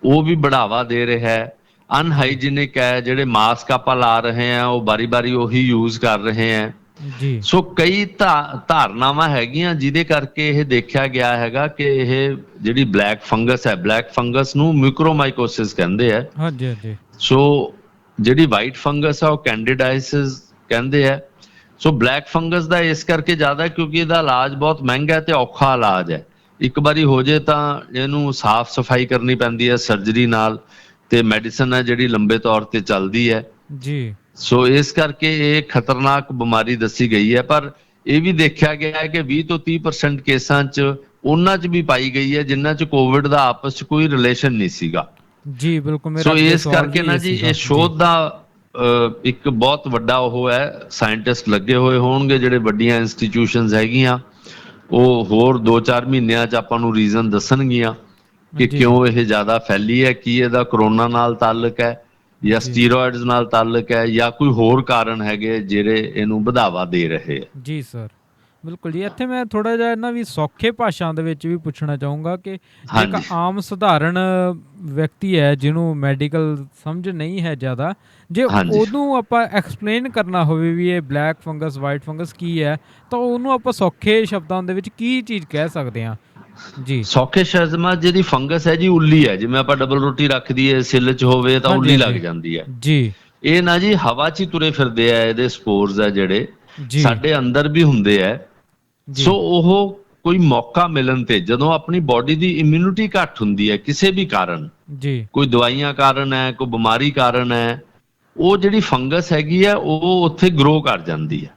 ਉਹ ਵੀ ਬੜਾਵਾ ਦੇ ਰਿਹਾ ਹੈ। ਅਨਹਾਈਜੀਨਿਕ ਹੈ, ਜਿਹੜੇ ਮਾਸਕ ਆਪਾਂ ਲਾ ਰਹੇ ਆ ਉਹ ਬਾਰੀ-ਬਾਰੀ ਉਹੀ ਯੂਜ਼ ਕਰ ਰਹੇ ਹੈ, ਜੀ ਸੋ ਕਈ ਧਾਰਨਾਵਾਂ ਹੈਗੀਆਂ ਜਿਹਦੇ ਕਰਕੇ ਇਹ ਦੇਖਿਆ ਗਿਆ ਹੈਗਾ ਕਿ ਇਹ ਜਿਹੜੀ ਬਲੈਕ ਫੰਗਸ ਹੈ, ਬਲੈਕ ਫੰਗਸ ਨੂੰ ਮਿਊਕਰੋਮਾਈਕੋਸਿਸ ਕਹਿੰਦੇ ਆ। ਹਾਂਜੀ ਹਾਂਜੀ ਸੋ ਜਿਹੜੀ ਵਾਈਟ ਫੰਗਸ ਆ ਉਹ ਕੈਂਡੀਡਾਈਸਿਸ ਕਹਿੰਦੇ ਆ। ਸੋ ਬਲੈਕ ਫੰਗਸ ਦਾ ਇਸ ਕਰਕੇ ਜ਼ਿਆਦਾ ਕਿਉਂਕਿ ਇਹਦਾ ਇਲਾਜ ਬਹੁਤ ਮਹਿੰਗਾ ਤੇ ਔਖਾ ਇਲਾਜ ਹੈ। ਇੱਕ ਵਾਰੀ ਹੋ ਜੇ ਤਾਂ ਇਹਨੂੰ ਸਾਫ਼ ਸਫਾਈ ਕਰਨੀ ਪੈਂਦੀ ਹੈ ਸਰਜਰੀ ਨਾਲ, ਤੇ ਮੈਡੀਸਨ ਹੈ ਜਿਹੜੀ ਲੰਬੇ ਤੌਰ ਤੇ ਚੱਲਦੀ ਹੈ। ਜੀ ਸੋ ਇਸ ਕਰਕੇ ਇਹ ਖਤਰਨਾਕ ਬਿਮਾਰੀ ਦੱਸੀ ਗਈ ਹੈ। ਪਰ ਇਹ ਵੀ ਦੇਖਿਆ ਗਿਆ ਹੈ ਕਿ 20 ਤੋਂ 30% ਕੇਸਾਂ 'ਚ ਉਹਨਾਂ 'ਚ ਵੀ ਪਾਈ ਗਈ ਹੈ ਜਿਨ੍ਹਾਂ 'ਚ ਕੋਵਿਡ ਦਾ ਆਪਸ 'ਚ ਕੋਈ ਰਿਲੇਸ਼ਨ ਨਹੀਂ ਸੀਗਾ। ਜੀ ਬਿਲਕੁਲ, ਮੇਰਾ ਸੋ ਇਸ ਕਰਕੇ ਨਾ ਜੀ ਇਹ ਸ਼ੋਧ ਦਾ ਇੱਕ ਬਹੁਤ ਵੱਡਾ ਉਹ ਹੈ, ਸਾਇੰਟਿਸਟ ਲੱਗੇ ਹੋਏ ਹੋਣਗੇ, ਜਿਹੜੇ ਵੱਡੀਆਂ ਇੰਸਟੀਟਿਊਸ਼ਨਸ ਹੈਗੀਆਂ ਉਹ ਹੋਰ 2-4 ਮਹੀਨਿਆਂ 'ਚ ਆਪਾਂ ਨੂੰ ਰੀਜ਼ਨ ਦੱਸਣਗੀਆਂ ਕਿ ਕਿਉਂ ਇਹ ਜ਼ਿਆਦਾ ਫੈਲੀ ਹੈ, ਕੀ ਇਹਦਾ ਕਰੋਨਾ ਨਾਲ ਤਾਲੁਕ ਹੈ ਜਾਂ ਸਟੀਰੋਇਡਸ ਨਾਲ ਤਾਲੁਕ ਹੈ ਜਾਂ ਕੋਈ ਹੋਰ ਕਾਰਨ ਹੈਗੇ ਜਿਹੜੇ ਇਹਨੂੰ ਵਧਾਵਾ ਦੇ ਰਹੇ ਆ। ਜੀ ਸਰ ਬਿਲਕੁਲ ਜੀ। ਇੱਥੇ ਮੈਂ ਥੋੜਾ ਜਿਹਾ ਨਾ ਵੀ ਸੌਖੇ ਭਾਸ਼ਾ ਦੇ ਵਿੱਚ ਵੀ ਪੁੱਛਣਾ ਚਾਹੂੰਗਾ ਕਿ ਇੱਕ ਆਮ ਸਧਾਰਨ ਵਿਅਕਤੀ ਹੈ ਜਿਹਨੂੰ ਮੈਡੀਕਲ ਸਮਝ ਨਹੀਂ ਹੈ ਜ਼ਿਆਦਾ, ਜੇ ਉਹਨੂੰ ਆਪਾਂ ਐਕਸਪਲੇਨ ਕਰਨਾ ਹੋਵੇ ਵੀ ਇਹ ਬਲੈਕ ਫੰਗਸ ਵਾਈਟ ਫੰਗਸ ਕੀ ਹੈ, ਤਾਂ ਉਹਨੂੰ ਆਪਾਂ ਸੌਖੇ ਸ਼ਬਦਾਂ ਦੇ ਵਿੱਚ ਕੀ ਚੀਜ਼ ਕਹਿ ਸਕਦੇ ਹਾਂ? ਜੀ ਸੌਖੇ ਸ਼ਬਦਾਂ ਜਿਹੜੀ ਫੰਗਸ ਹੈ ਜੀ ਉੱਲੀ ਹੈ। ਜਿਵੇਂ ਆਪਾਂ ਡਬਲ ਰੋਟੀ ਰੱਖ ਦਈਏ ਸਿੱਲ 'ਚ ਹੋਵੇ ਤਾਂ ਉੱਲੀ ਲੱਗ ਜਾਂਦੀ ਹੈ ਜੀ। ਇਹ ਨਾ ਜੀ ਹਵਾ 'ਚ ਹੀ ਤੁਰੇ ਫਿਰਦੇ ਆ, ਇਹਦੇ ਸਪੋਰਸ ਆ ਜਿਹੜੇ ਸਾਡੇ ਅੰਦਰ ਵੀ ਹੁੰਦੇ ਆ। ਸੋ ਉਹ ਕੋਈ ਮੌਕਾ ਮਿਲਣ ਤੇ ਜਦੋਂ ਆਪਣੀ ਬਾਡੀ ਦੀ ਇਮਿਊਨਿਟੀ ਘੱਟ ਹੁੰਦੀ ਹੈ ਕਿਸੇ ਵੀ ਕਾਰਨ, ਕੋਈ ਦਵਾਈਆਂ ਕਾਰਨ ਹੈ, ਕੋਈ ਬਿਮਾਰੀ ਕਾਰਨ ਹੈ, ਉਹ ਜਿਹੜੀ ਫੰਗਸ ਹੈਗੀ ਹੈ ਉਹ ਉੱਥੇ ਗਰੋ ਕਰ ਜਾਂਦੀ ਹੈ।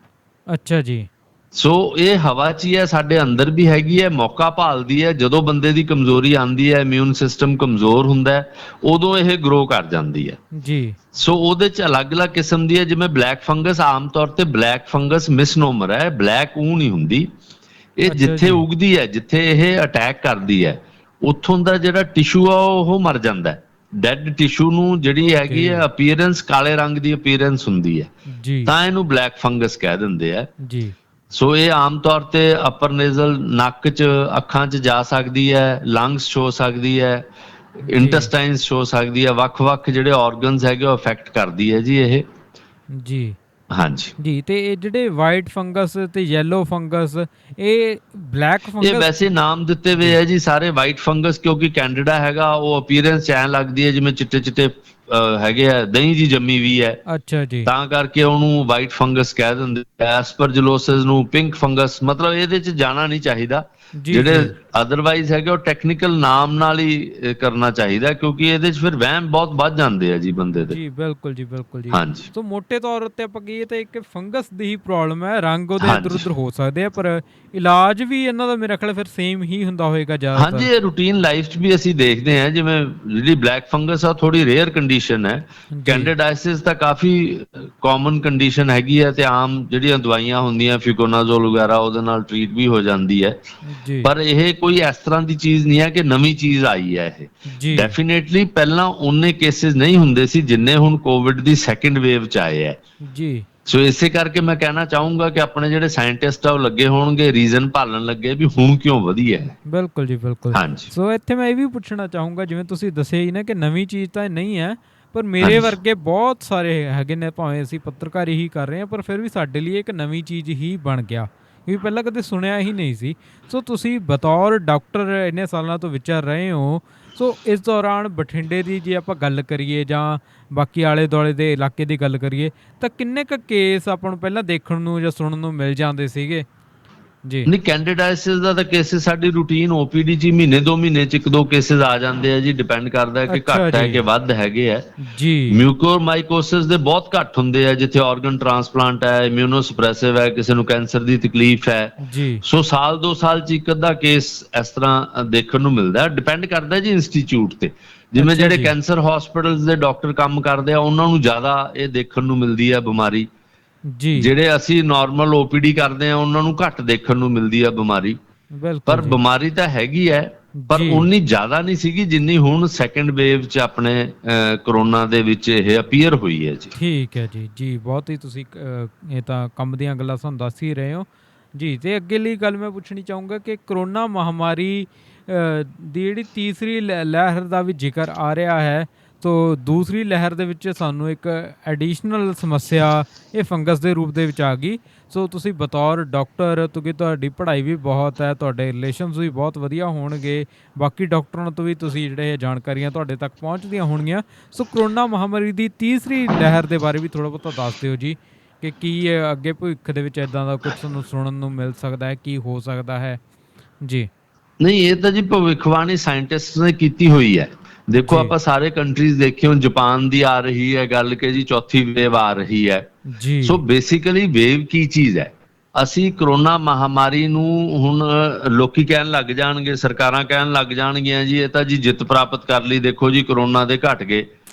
ਅੱਛਾ ਜੀ। ਸੋ ਇਹ ਹਵਾ 'ਚ ਹੀ ਹੈ, ਸਾਡੇ ਅੰਦਰ ਵੀ ਹੈਗੀ ਹੈ, ਮੌਕਾ ਭਾਲਦੀ ਹੈ। ਜਦੋਂ ਬੰਦੇ ਦੀ ਕਮਜ਼ੋਰੀ ਆਉਂਦੀ ਹੈ, ਇਮਿਊਨ ਸਿਸਟਮ ਕਮਜ਼ੋਰ ਹੁੰਦਾ ਹੈ, ਉਦੋਂ ਇਹ ਗਰੋ ਕਰ ਜਾਂਦੀ ਹੈ ਜੀ। ਸੋ ਉਹਦੇ 'ਚ ਅਲੱਗ-ਅਲੱਗ ਕਿਸਮ ਦੀ ਹੈ। ਜਿਵੇਂ ਬਲੈਕ ਫੰਗਸ ਆਮ ਤੌਰ ਤੇ ਬਲੈਕ ਫੰਗਸ ਮਿਸਨੋਮਰ ਹੈ, ਬਲੈਕ ਉਹ ਨਹੀਂ ਹੁੰਦੀ। ਇਹ ਜਿੱਥੇ ਉਗਦੀ ਹੈ, ਜਿੱਥੇ ਇਹ ਅਟੈਕ ਕਰਦੀ ਹੈ, ਉੱਥੋਂ ਦਾ ਜਿਹੜਾ ਟਿਸ਼ੂ ਆ ਉਹ ਮਰ ਜਾਂਦਾ ਹੈ। ਡੈਡ ਟਿਸ਼ੂ ਨੂੰ ਜਿਹੜੀ ਹੈਗੀ ਹੈ ਅਪੀਅਰੈਂਸ ਕਾਲੇ ਰੰਗ ਦੀ ਅਪੀਅਰੈਂਸ ਹੁੰਦੀ ਹੈ, ਤਾਂ ਇਹਨੂੰ ਬਲੈਕ ਫੰਗਸ ਕਹਿ ਦਿੰਦੇ ਆ ਜੀ। ਸੋ ਇਹ ਆਮ ਤੌਰ ਤੇ ਅਪਰ ਨੇਜ਼ਲ ਨੱਕ 'ਚ ਅੱਖਾਂ 'ਚ ਜਾ ਸਕਦੀ ਹੈ, ਲੰਗਸ ਹੋ ਸਕਦੀ ਹੈ, ਇੰਟੈਸਟਾਈਨਸ ਹੋ ਸਕਦੀ ਹੈ, ਵੱਖ-ਵੱਖ ਜਿਹੜੇ ਆਰਗਨਸ ਹੈਗੇ ਉਹ ਅਫੈਕਟ ਕਰਦੀ ਹੈ ਜੀ ਇਹ। ਜੀ ਹਾਂਜੀ ਜੀ। ਤੇ ਇਹ ਜਿਹੜੇ ਵਾਈਟ ਫੰਗਸ ਤੇ ਯੈਲੋ ਫੰਗਸ, ਇਹ ਬਲੈਕ ਫੰਗਸ, ਇਹ ਵੈਸੇ ਨਾਮ ਦਿੱਤੇ ਹੋਏ ਹੈ ਜੀ ਸਾਰੇ ਵਾਈਟ ਫੰਗਸ ਕਿਉਂਕਿ ਕੈਨੇਡਾ ਹੈਗਾ ਉਹ ਅਪੀਅਰੈਂਸ ਐਂ ਲੱਗਦੀ ਹੈ ਜਿਵੇਂ ਚਿੱਟੇ-ਚਿੱਟੇ ਹੈਗੇ ਆ, ਦਹੀਂ ਜੀ ਜੰਮੀ ਵੀ ਹੈ। ਅੱਛਾ ਜੀ। ਤਾਂ ਕਰਕੇ ਉਹਨੂੰ ਵਾਈਟ ਫੰਗਸ ਕਹਿ ਦਿੰਦੇ। ਐਸਪਰਜਲੋਸਿਸ ਨੂੰ ਪਿੰਕ ਫੰਗਸ, ਮਤਲਬ ਇਹਦੇ 'ਚ ਜਾਣਾ ਨਹੀਂ ਚਾਹੀਦਾ। ਜਿਹੜੇ ਅਦਰਵਾਈਜ਼ ਹੈਗੇ ਉਹ ਟੈਕਨੀਕਲ ਨਾਮ ਨਾਲ ਹੀ ਕਰਨਾ ਚਾਹੀਦਾ ਕਿਉਂਕਿ ਇਹਦੇ 'ਚ ਫਿਰ ਵਹਿਮ ਬਹੁਤ ਵੱਧ ਜਾਂਦੇ ਆ ਜੀ ਬੰਦੇ ਦੇ। ਜੀ ਬਿਲਕੁਲ ਜੀ, ਬਿਲਕੁਲ ਜੀ। ਹਾਂਜੀ। ਸੋ ਮੋਟੇ ਤੌਰ ਉੱਤੇ ਆਪਾਂ ਕਹੀਏ ਤਾਂ ਇੱਕ ਫੰਗਸ ਦੀ ਹੀ ਪ੍ਰੋਬਲਮ ਹੈ, ਰੰਗ ਉਹਦੇ ਇੱਧਰ ਉੱਧਰ ਹੋ ਸਕਦੇ ਆ, ਪਰ ਇਲਾਜ ਵੀ ਇਹਨਾਂ ਦਾ ਮੇਰਾ ਖਿਆਲ ਫਿਰ ਸੇਮ ਹੀ ਹੁੰਦਾ ਹੋਏਗਾ ਜ਼ਿਆਦਾਤਰ। ਹਾਂਜੀ, ਇਹ ਰੂਟੀਨ ਲਾਈਫ 'ਚ ਵੀ ਅਸੀਂ ਦੇਖਦੇ ਹਾਂ। ਜਿਵੇਂ ਜਿਹੜੀ ਬਲੈਕ ਫੰਗਸ ਆ ਥੋੜੀ ਰੇਅਰ ਕੰਡੀਸ਼ਨ ਹੈ, ਕੈਂਡੀਡਾਈਸਿਸ ਤਾਂ ਕਾਫੀ ਕਾਮਨ ਕੰਡੀਸ਼ਨ ਹੈਗੀ ਹੈ ਤੇ ਆਮ ਜਿਹੜੀਆਂ ਦਵਾਈਆਂ ਹੁੰਦੀਆਂ ਫਿਕੋਨਾਜ਼ੋਲ ਵਗੈਰਾ ਉਹਦੇ ਨਾਲ ਟ੍ਰੀਟ ਵੀ ਹੋ ਜਾਂਦੀ ਹੈ। ਪਰ ਇਹ ਕੋਈ ਇਸ ਤਰ੍ਹਾਂ ਦੀ ਚੀਜ਼ ਨਹੀਂ ਹੈ ਕਿ ਨਵੀਂ ਚੀਜ਼ ਆਈ ਹੈ। ਇਹ ਡੈਫੀਨੇਟਲੀ ਪਹਿਲਾਂ ਉਹਨੇ ਕੇਸਿਸ ਨਹੀਂ ਹੁੰਦੇ ਸੀ ਜਿੰਨੇ ਹੁਣ ਕੋਵਿਡ ਦੀ ਸੈਕੰਡ ਵੇਵ 'ਚ ਆਏ ਹੈ ਜੀ। ਸੋ ਇਸੇ ਕਰਕੇ ਮੈਂ ਕਹਿਣਾ ਚਾਹੂੰਗਾ ਕਿ ਆਪਣੇ ਜਿਹੜੇ ਸਾਇੰਟਿਸਟ ਆ ਉਹ ਲੱਗੇ ਹੋਣਗੇ ਰੀਜ਼ਨ ਭਾਲਣ ਲੱਗੇ ਵੀ ਹੁਣ ਕਿਉਂ ਵਧੀ ਹੈ। ਬਿਲਕੁਲ ਜੀ, ਬਿਲਕੁਲ। ਹਾਂਜੀ। ਸੋ ਇੱਥੇ ਮੈਂ ਇਹ ਵੀ ਪੁੱਛਣਾ ਚਾਹੂੰਗਾ, ਜਿਵੇਂ ਤੁਸੀਂ ਦੱਸਿਆ ਹੀ ਨਾ ਕਿ ਨਵੀਂ ਚੀਜ਼ ਤਾਂ ਇਹ ਨਹੀਂ ਹੈ, ਪਰ ਮੇਰੇ ਵਰਗੇ ਬਹੁਤ ਸਾਰੇ ਹੈਗੇ ਨੇ, ਭਾਵੇਂ ਅਸੀਂ ਪੱਤਰਕਾਰੀ ਹੀ ਕਰ ਰਹੇ ਹਾਂ, ਪਰ ਫਿਰ ਵੀ ਸਾਡੇ ਲਈ ਇੱਕ ਨਵੀਂ ਚੀਜ਼ ਹੀ ਬਣ ਗਿਆ ਕਿਉਂਕਿ ਪਹਿਲਾਂ ਕਦੇ ਸੁਣਿਆ ਹੀ ਨਹੀਂ ਸੀ। ਸੋ ਤੁਸੀਂ ਬਤੌਰ ਡਾਕਟਰ ਇੰਨੇ ਸਾਲਾਂ ਤੋਂ ਵਿਚਰ ਰਹੇ ਹੋ, ਸੋ ਇਸ ਦੌਰਾਨ ਬਠਿੰਡੇ ਦੀ ਜੇ ਆਪਾਂ ਗੱਲ ਕਰੀਏ ਜਾਂ ਬਾਕੀ ਆਲੇ ਦੁਆਲੇ ਦੇ ਇਲਾਕੇ ਦੀ ਗੱਲ ਕਰੀਏ ਤਾਂ ਕਿੰਨੇ ਕੁ ਕੇਸ ਆਪਾਂ ਨੂੰ ਪਹਿਲਾਂ ਦੇਖਣ ਨੂੰ ਜਾਂ ਸੁਣਨ ਨੂੰ ਮਿਲ ਜਾਂਦੇ ਸੀਗੇ? ਜੀ ਨਹੀਂ, ਕੈਂਡੀਡਾਈਸਿਸ ਦਾ ਤਾਂ ਕੇਸਿਸ ਸਾਡੀ ਰੂਟੀਨ ਓਪੀਡੀ 'ਚ ਮਹੀਨੇ 2 ਮਹੀਨੇ 'ਚ 1-2 ਕੇਸਿਸ ਆ ਜਾਂਦੇ ਆ ਜੀ। ਡਿਪੈਂਡ ਕਰਦਾ ਕਿ ਘੱਟ ਹੈ ਕਿ ਵੱਧ ਹੈਗੇ ਆ ਜੀ। ਮਿਊਕੋਰਮਾਈਕੋਸਿਸ ਦੇ ਬਹੁਤ ਘੱਟ ਹੁੰਦੇ ਆ ਜਿੱਥੇ ਆਰਗਨ ਟ੍ਰਾਂਸਪਲਾਂਟ ਹੈ, ਇਮਿਊਨੋਸਪ੍ਰੈਸਿਵ ਹੈ, ਕਿਸੇ ਨੂੰ ਕੈਂਸਰ ਦੀ ਤਕਲੀਫ ਹੈ ਜੀ। ਸੋ ਸਾਲ 2 ਸਾਲ 'ਚ ਇੱਕ ਅੱਧਾ ਕੇਸ ਇਸ ਤਰ੍ਹਾਂ ਦੇਖਣ ਨੂੰ ਮਿਲਦਾ। ਡਿਪੈਂਡ ਕਰਦਾ ਜੀ ਇੰਸਟੀਚਿਊਟ ਤੇ। ਜਿਵੇਂ ਜਿਹੜੇ ਕੈਂਸਰ ਹਸਪੀਟਲਸ ਦੇ ਡਾਕਟਰ ਕੰਮ ਕਰਦੇ ਆ ਉਹਨਾਂ ਨੂੰ ਜ਼ਿਆਦਾ ਇਹ ਦੇਖਣ ਨੂੰ ਮਿਲਦੀ ਹੈ ਬਿਮਾਰੀ ਜੀ। ਜਿਹੜੇ ਅਸੀਂ ਨਾਰਮਲ ਓਪੀਡੀ ਕਰਦੇ ਆ ਉਹਨਾਂ ਨੂੰ ਘੱਟ ਦੇਖਣ ਨੂੰ ਮਿਲਦੀ ਆ ਬਿਮਾਰੀ। ਪਰ ਬਿਮਾਰੀ ਤਾਂ ਹੈਗੀ ਹੈ, ਪਰ ਉਨੀ ਜ਼ਿਆਦਾ ਨਹੀਂ ਸੀਗੀ ਜਿੰਨੀ ਹੁਣ ਸੈਕੰਡ ਵੇਵ 'ਚ ਆਪਣੇ ਕਰੋਨਾ ਦੇ ਵਿੱਚ ਇਹ ਅਪੀਅਰ ਹੋਈ ਹੈ ਜੀ। ਠੀਕ ਹੈ ਜੀ। ਜੀ ਬਹੁਤ ਹੀ ਤੁਸੀਂ ਇਹ ਤਾਂ ਕੰਮ ਦੀਆਂ ਗੱਲਾਂ ਸਾਨੂੰ ਦੱਸ ਹੀ ਰਹੇ ਹੋ ਜੀ। ਤੇ ਅੱਗੇ ਲਈ ਗੱਲ ਮੈਂ ਪੁੱਛਣੀ ਚਾਹੂੰਗਾ ਕਿ ਕਰੋਨਾ ਮਹਾਮਾਰੀ ਦੀ ਜਿਹੜੀ ਤੀਸਰੀ ਲਹਿਰ ਦਾ ਵੀ ਜ਼ਿਕਰ ਆ ਰਿਹਾ ਹੈ, ਤੋ ਦੂਸਰੀ ਲਹਿਰ ਦੇ ਵਿੱਚ ਸਾਨੂੰ ਇੱਕ ਐਡੀਸ਼ਨਲ ਸਮੱਸਿਆ ਇਹ ਫੰਗਸ ਦੇ ਰੂਪ ਦੇ ਵਿੱਚ ਆ ਗਈ। ਸੋ ਤੁਸੀਂ ਬਤੌਰ ਡਾਕਟਰ, ਕਿਉਂਕਿ ਤੁਹਾਡੀ ਪੜ੍ਹਾਈ ਵੀ ਬਹੁਤ ਹੈ, ਤੁਹਾਡੇ ਰਿਲੇਸ਼ਨਸ ਵੀ ਬਹੁਤ ਵਧੀਆ ਹੋਣਗੇ, ਬਾਕੀ ਡਾਕਟਰਾਂ ਤੋਂ ਵੀ ਤੁਸੀਂ ਜਿਹੜੇ ਜਾਣਕਾਰੀਆਂ ਤੁਹਾਡੇ ਤੱਕ ਪਹੁੰਚਦੀਆਂ ਹੋਣਗੀਆਂ। ਸੋ ਕਰੋਨਾ ਮਹਾਂਮਾਰੀ ਦੀ ਤੀਸਰੀ ਲਹਿਰ ਦੇ ਬਾਰੇ ਵੀ ਥੋੜ੍ਹਾ ਬਹੁਤਾ ਦੱਸ ਦਿਓ ਜੀ, ਕਿ ਕੀ ਅੱਗੇ ਭਵਿੱਖ ਦੇ ਵਿੱਚ ਇੱਦਾਂ ਦਾ ਕੁਛ ਸਾਨੂੰ ਸੁਣਨ ਨੂੰ ਮਿਲ ਸਕਦਾ ਹੈ, ਕੀ ਹੋ ਸਕਦਾ ਹੈ ਜੀ? ਨਹੀਂ, ਇਹ ਤਾਂ ਜੀ ਭਵਿੱਖਬਾਣੀ ਸਾਇੰਟਿਸਟ ਨੇ ਕੀਤੀ ਹੋਈ ਹੈ। ਦੇਖੋ, ਆਪਾਂ ਸਾਰੇ ਕੰਟਰੀਜ਼ ਦੇਖੇ, ਹੁਣ ਜਾਪਾਨ ਦੀ ਆ ਰਹੀ ਹੈ ਗੱਲ ਕਿ ਜੀ ਚੌਥੀ ਵੇਵ ਆ ਰਹੀ ਹੈ ਜੀ। ਸੋ ਬੇਸਿਕਲੀ ਵੇਵ ਕੀ ਚੀਜ਼ ਹੈ? ਅਸੀਂ ਕਰੋਨਾ ਮਹਾਮਾਰੀ ਨੂੰ ਹੁਣ ਲੋਕੀ ਕਹਿਣ ਲੱਗ ਜਾਣਗੇ, ਸਰਕਾਰਾਂ ਕਹਿਣ ਲੱਗ ਜਾਣਗੀਆਂ ਜੀ ਇਹ ਤਾਂ ਜੀ ਜਿੱਤ ਪ੍ਰਾਪਤ ਕਰ ਲਈ, ਦੇਖੋ ਜੀ ਕਰੋਨਾ ਦੇ ਘਟ ਗਏ।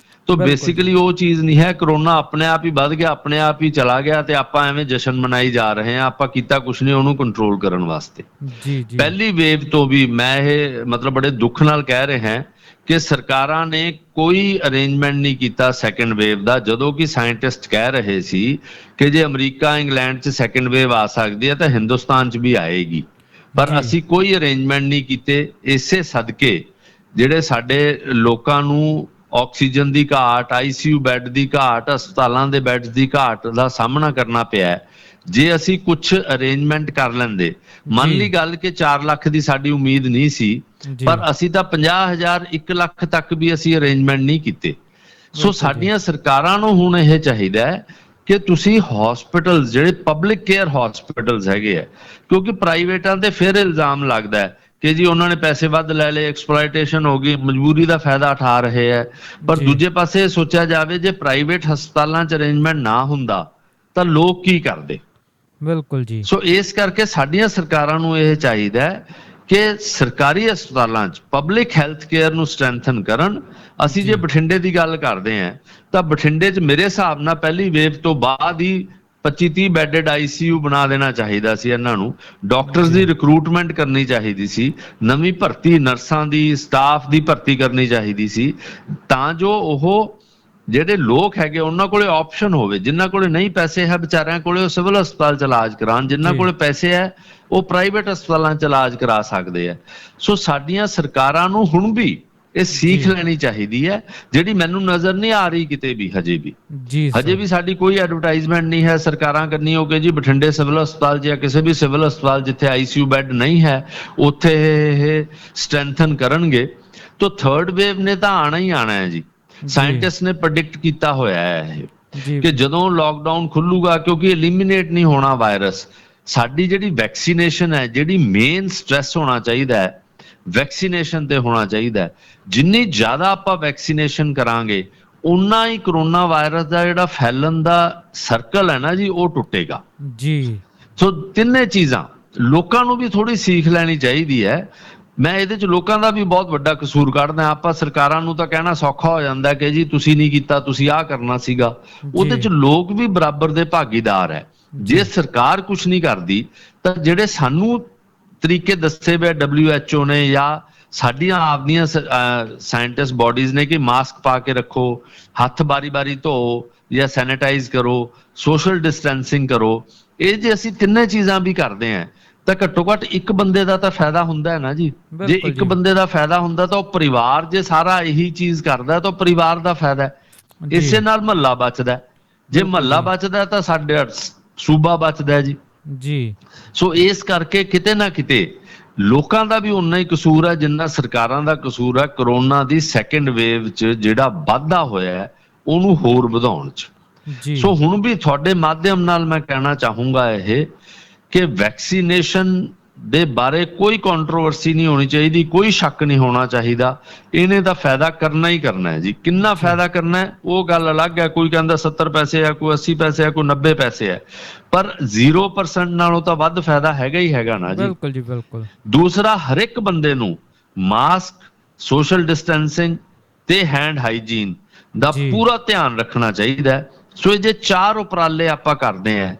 ਤੋ ਬੇਸਿਕਲੀ ਉਹ ਚੀਜ਼ ਨਹੀਂ ਹੈ। ਕਰੋਨਾ ਆਪਣੇ ਆਪ ਹੀ ਵੱਧ ਗਿਆ, ਆਪਣੇ ਆਪ ਹੀ ਚਲਾ ਗਿਆ, ਤੇ ਆਪਾਂ ਐਵੇਂ ਜਸ਼ਨ ਮਨਾਈ ਜਾ ਰਹੇ ਹਾਂ। ਆਪਾਂ ਕੀਤਾ ਕੁਛ ਨਹੀਂ ਉਹਨੂੰ ਕੰਟਰੋਲ ਕਰਨ ਵਾਸਤੇ। ਪਹਿਲੀ ਵੇਵ ਤੋਂ ਵੀ ਮੈਂ ਇਹ ਮਤਲਬ ਬੜੇ ਦੁੱਖ ਨਾਲ ਕਹਿ ਰਿਹਾ ਕਿ ਸਰਕਾਰਾਂ ਨੇ ਕੋਈ ਅਰੇਂਜਮੈਂਟ ਨਹੀਂ ਕੀਤਾ ਸੈਕੰਡ ਵੇਵ ਦਾ, ਜਦੋਂ ਕਿ ਸਾਇੰਟਿਸਟ ਕਹਿ ਰਹੇ ਸੀ ਕਿ ਜੇ ਅਮਰੀਕਾ, ਇੰਗਲੈਂਡ 'ਚ ਸੈਕੰਡ ਵੇਵ ਆ ਸਕਦੀ ਹੈ ਤਾਂ ਹਿੰਦੁਸਤਾਨ 'ਚ ਵੀ ਆਏਗੀ। ਪਰ ਅਸੀਂ ਕੋਈ ਅਰੇਂਜਮੈਂਟ ਨਹੀਂ ਕੀਤੇ। ਇਸੇ ਸਦਕੇ ਜਿਹੜੇ ਸਾਡੇ ਲੋਕਾਂ ਨੂੰ ਆਕਸੀਜਨ ਦੀ ਘਾਟ, ICU ਬੈੱਡ ਦੀ ਘਾਟ, ਹਸਪਤਾਲਾਂ ਦੇ ਬੈੱਡ ਦੀ ਘਾਟ ਦਾ ਸਾਹਮਣਾ ਕਰਨਾ ਪਿਆ। ਜੇ ਅਸੀਂ ਕੁਛ ਅਰੇਂਜਮੈਂਟ ਕਰ ਲੈਂਦੇ, ਮੰਨ ਲਈ ਗੱਲ ਕਿ 4 ਲੱਖ ਦੀ ਸਾਡੀ ਉਮੀਦ ਨਹੀਂ ਸੀ, ਪਰ ਅਸੀਂ ਤਾਂ 50,000, 1 ਲੱਖ ਤੱਕ ਵੀ ਅਸੀਂ ਅਰੇਂਜਮੈਂਟ ਨਹੀਂ ਕੀਤੇ। ਸੋ ਸਾਡੀਆਂ ਸਰਕਾਰਾਂ ਨੂੰ ਹੁਣ ਇਹ ਚਾਹੀਦਾ ਹੈ ਕਿ ਤੁਸੀਂ ਹਸਪੀਟਲਸ, ਜਿਹੜੇ ਪਬਲਿਕ ਕੇਅਰ ਹਸਪੀਟਲਸ ਹੈਗੇ ਆ, ਕਿਉਂਕਿ ਪ੍ਰਾਈਵੇਟਾਂ ਤੇ ਫਿਰ ਇਲਜ਼ਾਮ ਲੱਗਦਾ ਹੈ ਕਿ ਜੀ ਉਹਨਾਂ ਨੇ ਪੈਸੇ ਵੱਧ ਲੈ ਲਏ, ਐਕਸਪਲੋਇਟੇਸ਼ਨ ਹੋ ਗਈ, ਮਜਬੂਰੀ ਦਾ ਫਾਇਦਾ ਉਠਾ ਰਹੇ ਹੈ। ਪਰ ਦੂਜੇ ਪਾਸੇ ਸੋਚਿਆ ਜਾਵੇ, ਜੇ ਪ੍ਰਾਈਵੇਟ ਹਸਪਤਾਲਾਂ 'ਚ ਅਰੇਂਜਮੈਂਟ ਨਾ ਹੁੰਦਾ ਤਾਂ ਲੋਕ ਕੀ ਕਰਦੇ? ਬਿਲਕੁਲ ਜੀ। ਸੋ ਇਸ ਕਰਕੇ ਸਾਡੀਆਂ ਸਰਕਾਰਾਂ ਨੂੰ ਇਹ ਚਾਹੀਦਾ ਹੈ ਕਿ ਸਰਕਾਰੀ ਹਸਪਤਾਲਾਂ 'ਚ ਪਬਲਿਕ ਹੈਲਥ ਕੇਅਰ ਨੂੰ ਸਟਰੈਂਥਨ ਕਰਨ। ਅਸੀਂ ਜੇ ਬਠਿੰਡੇ ਦੀ ਗੱਲ ਕਰਦੇ ਹਾਂ ਤਾਂ ਬਠਿੰਡੇ 'ਚ ਮੇਰੇ ਹਿਸਾਬ ਨਾਲ ਪਹਿਲੀ ਵੇਵ ਤੋਂ ਬਾਅਦ ਹੀ 25-30 ਬੈਡਡ ICU ਬਣਾ ਦੇਣਾ ਚਾਹੀਦਾ ਸੀ। ਇਹਨਾਂ ਨੂੰ ਡਾਕਟਰਸ ਦੀ ਰਿਕਰੂਟਮੈਂਟ ਕਰਨੀ ਚਾਹੀਦੀ ਸੀ, ਨਵੀਂ ਭਰਤੀ ਨਰਸਾਂ ਦੀ, ਸਟਾਫ ਦੀ ਭਰਤੀ ਕਰਨੀ ਚਾਹੀਦੀ ਸੀ, ਤਾਂ ਜੋ ਉਹ ਜਿਹੜੇ ਲੋਕ ਹੈਗੇ ਉਹਨਾਂ ਕੋਲੇ ਆਪਸ਼ਨ ਹੋਵੇ। ਜਿਨ੍ਹਾਂ ਕੋਲੇ ਨਹੀਂ ਪੈਸੇ ਹੈ ਵਿਚਾਰਿਆਂ ਕੋਲੇ, ਉਹ ਸਿਵਲ ਹਸਪਤਾਲ 'ਚ ਇਲਾਜ ਕਰਾਉਣ, ਜਿਨ੍ਹਾਂ ਕੋਲੇ ਪੈਸੇ ਹੈ ਉਹ ਪ੍ਰਾਈਵੇਟ ਹਸਪਤਾਲਾਂ 'ਚ ਇਲਾਜ ਕਰਾ ਸਕਦੇ ਆ। ਸੋ ਸਾਡੀਆਂ ਸਰਕਾਰਾਂ ਨੂੰ ਹੁਣ ਵੀ ਇਹ ਸੀਖ ਲੈਣੀ ਚਾਹੀਦੀ ਹੈ, ਜਿਹੜੀ ਮੈਨੂੰ ਨਜ਼ਰ ਨਹੀਂ ਆ ਰਹੀ ਕਿਤੇ ਵੀ ਹਜੇ ਵੀ। ਹਜੇ ਵੀ ਸਾਡੀ ਕੋਈ ਐਡਵਰਟਾਈਜ਼ਮੈਂਟ ਨਹੀਂ ਹੈ ਸਰਕਾਰਾਂ ਕਰਨੀ ਹੋ ਕਿ ਜੀ ਬਠਿੰਡੇ ਸਿਵਲ ਹਸਪਤਾਲ ਜਾਂ ਕਿਸੇ ਵੀ ਸਿਵਲ ਹਸਪਤਾਲ ਜਿੱਥੇ ICU ਬੈੱਡ ਨਹੀਂ ਹੈ ਉੱਥੇ ਇਹ ਸਟਰੈਂਥਨ ਕਰਨਗੇ। ਤਾਂ ਥਰਡ ਵੇਵ ਨੇ ਤਾਂ ਆਣਾ ਹੀ ਆਣਾ ਹੈ ਜੀ। ਸਾਇੰਟਿਸਟ ਨੇ ਪ੍ਰੈਡਿਕਟ ਕੀਤਾ ਹੋਇਆ ਹੈ ਇਹ ਕਿ ਜਦੋਂ ਲਾਕਡਾਊਨ ਖੁੱਲੂਗਾ, ਕਿਉਂਕਿ ਐਲੀਮੀਨੇਟ ਨਹੀਂ ਹੋਣਾ ਵਾਇਰਸ। ਸਾਡੀ ਜਿਹੜੀ ਵੈਕਸੀਨੇਸ਼ਨ ਹੈ, ਜਿਹੜੀ ਮੇਨ ਸਟ੍ਰੈਸ ਹੋਣਾ ਚਾਹੀਦਾ ਹੈ ਵੈਕਸੀਨੇਸ਼ਨ ਤੇ ਹੋਣਾ ਚਾਹੀਦਾ। ਜਿੰਨੀ ਜ਼ਿਆਦਾ ਆਪਾਂ ਵੈਕਸੀਨੇਸ਼ਨ ਕਰਾਂਗੇ ਉਨਾ ਹੀ ਕਰੋਨਾ ਵਾਇਰਸ ਦਾ ਜਿਹੜਾ ਫੈਲਣ ਦਾ ਸਰਕਲ ਹੈ ਨਾ ਜੀ, ਉਹ ਟੁੱਟੇਗਾ ਜੀ। ਸੋ ਤਿੰਨੇ ਚੀਜ਼ਾਂ ਲੋਕਾਂ ਨੂੰ ਵੀ ਥੋੜੀ ਸੀਖ ਲੈਣੀ ਚਾਹੀਦੀ ਹੈ। ਮੈਂ ਇਹਦੇ 'ਚ ਲੋਕਾਂ ਦਾ ਵੀ ਬਹੁਤ ਵੱਡਾ ਕਸੂਰ ਕੱਢਦਾ। ਆਪਾਂ ਸਰਕਾਰਾਂ ਨੂੰ ਤਾਂ ਕਹਿਣਾ ਸੌਖਾ ਹੋ ਜਾਂਦਾ ਕਿ ਜੀ ਤੁਸੀਂ ਨਹੀਂ ਕੀਤਾ, ਤੁਸੀਂ ਆਹ ਕਰਨਾ ਸੀਗਾ। ਉਹਦੇ 'ਚ ਲੋਕ ਵੀ ਬਰਾਬਰ ਦੇ ਭਾਗੀਦਾਰ ਹੈ। ਜੇ ਸਰਕਾਰ ਕੁਛ ਨਹੀਂ ਕਰਦੀ ਤਾਂ ਜਿਹੜੇ ਸਾਨੂੰ ਤਰੀਕੇ ਦੱਸੇ ਹੋਏ WHO ਨੇ ਜਾਂ ਸਾਡੀਆਂ ਆਪਦੀਆਂ ਸਾਇੰਟਿਸਟ ਬੋਡੀਜ਼ ਨੇ ਕਿ ਮਾਸਕ ਪਾ ਕੇ ਰੱਖੋ, ਹੱਥ ਬਾਰੀ-ਬਾਰੀ ਧੋ ਜਾਂ ਸੈਨੀਟਾਈਜ਼ ਕਰੋ, ਸੋਸ਼ਲ ਡਿਸਟੈਂਸਿੰਗ ਕਰੋ, ਇਹ ਜੇ ਅਸੀਂ ਤਿੰਨੇ ਚੀਜ਼ਾਂ ਵੀ ਕਰਦੇ ਹਾਂ ਤਾਂ ਘੱਟੋ ਘੱਟ ਇੱਕ ਬੰਦੇ ਦਾ ਤਾਂ ਫਾਇਦਾ ਹੁੰਦਾ ਹੈ ਨਾ ਜੀ। ਜੇ ਇੱਕ ਬੰਦੇ ਦਾ ਫਾਇਦਾ ਹੁੰਦਾ ਤਾਂ ਉਹ ਪਰਿਵਾਰ ਜੇ ਸਾਰਾ ਇਹੀ ਚੀਜ਼ ਕਰਦਾ ਤਾਂ ਪਰਿਵਾਰ ਦਾ ਫਾਇਦਾ। ਇਸੇ ਨਾਲ ਮਹੱਲਾ ਬਚਦਾ। ਜੇ ਮਹੱਲਾ ਬਚਦਾ ਤਾਂ ਸਾਡੇ ਸੂਬਾ ਬਚਦਾ ਜੀ। ਸੋ ਇਸ ਕਰਕੇ ਕਿਤੇ ਨਾ ਕਿਤੇ ਲੋਕਾਂ ਦਾ ਵੀ ਉਨਾ ਹੀ ਕਸੂਰ ਹੈ ਜਿੰਨਾ ਸਰਕਾਰਾਂ ਦਾ ਕਸੂਰ ਹੈ ਕਰੋਨਾ ਦੀ ਸੈਕੰਡ ਵੇਵ 'ਚ ਜਿਹੜਾ ਵਾਧਾ ਹੋਇਆ ਉਹਨੂੰ ਹੋਰ ਵਧਾਉਣ 'ਚ। ਸੋ ਹੁਣ ਵੀ ਤੁਹਾਡੇ ਮਾਧਿਅਮ ਨਾਲ ਮੈਂ ਕਹਿਣਾ ਚਾਹੂੰਗਾ ਇਹ ਕਿ ਵੈਕਸੀਨੇਸ਼ਨ ਦੇ ਬਾਰੇ ਕੋਈ ਕੰਟਰੋਵਰਸੀ ਨਹੀਂ ਹੋਣੀ ਚਾਹੀਦੀ, ਕੋਈ ਸ਼ੱਕ ਨਹੀਂ ਹੋਣਾ ਚਾਹੀਦਾ। ਇਹਨੇ ਤਾਂ ਫਾਇਦਾ ਕਰਨਾ ਹੀ ਕਰਨਾ ਹੈ ਜੀ। ਕਿੰਨਾ ਫਾਇਦਾ ਕਰਨਾ ਹੈ ਉਹ ਗੱਲ ਅਲੱਗ ਹੈ। ਕੋਈ ਕਹਿੰਦਾ 70 ਪੈਸੇ ਹੈ, ਕੋਈ 80 ਪੈਸੇ ਹੈ, ਕੋਈ 90 ਪੈਸੇ ਹੈ, ਪਰ 0% ਨਾਲੋਂ ਤਾਂ ਵੱਧ ਫਾਇਦਾ ਹੈਗਾ ਹੀ ਹੈਗਾ ਨਾ ਜੀ। ਬਿਲਕੁਲ ਜੀ, ਬਿਲਕੁਲ। ਦੂਸਰਾ, ਹਰ ਇੱਕ ਬੰਦੇ ਨੂੰ ਮਾਸਕ, ਸੋਸ਼ਲ ਡਿਸਟੈਂਸਿੰਗ ਤੇ ਹੈਂਡ ਹਾਈਜੀਨ ਦਾ ਪੂਰਾ ਧਿਆਨ ਰੱਖਣਾ ਚਾਹੀਦਾ। ਸੋ ਇਹ ਜੇ 4 ਉਪਰਾਲੇ ਆਪਾਂ ਕਰਦੇ ਹਾਂ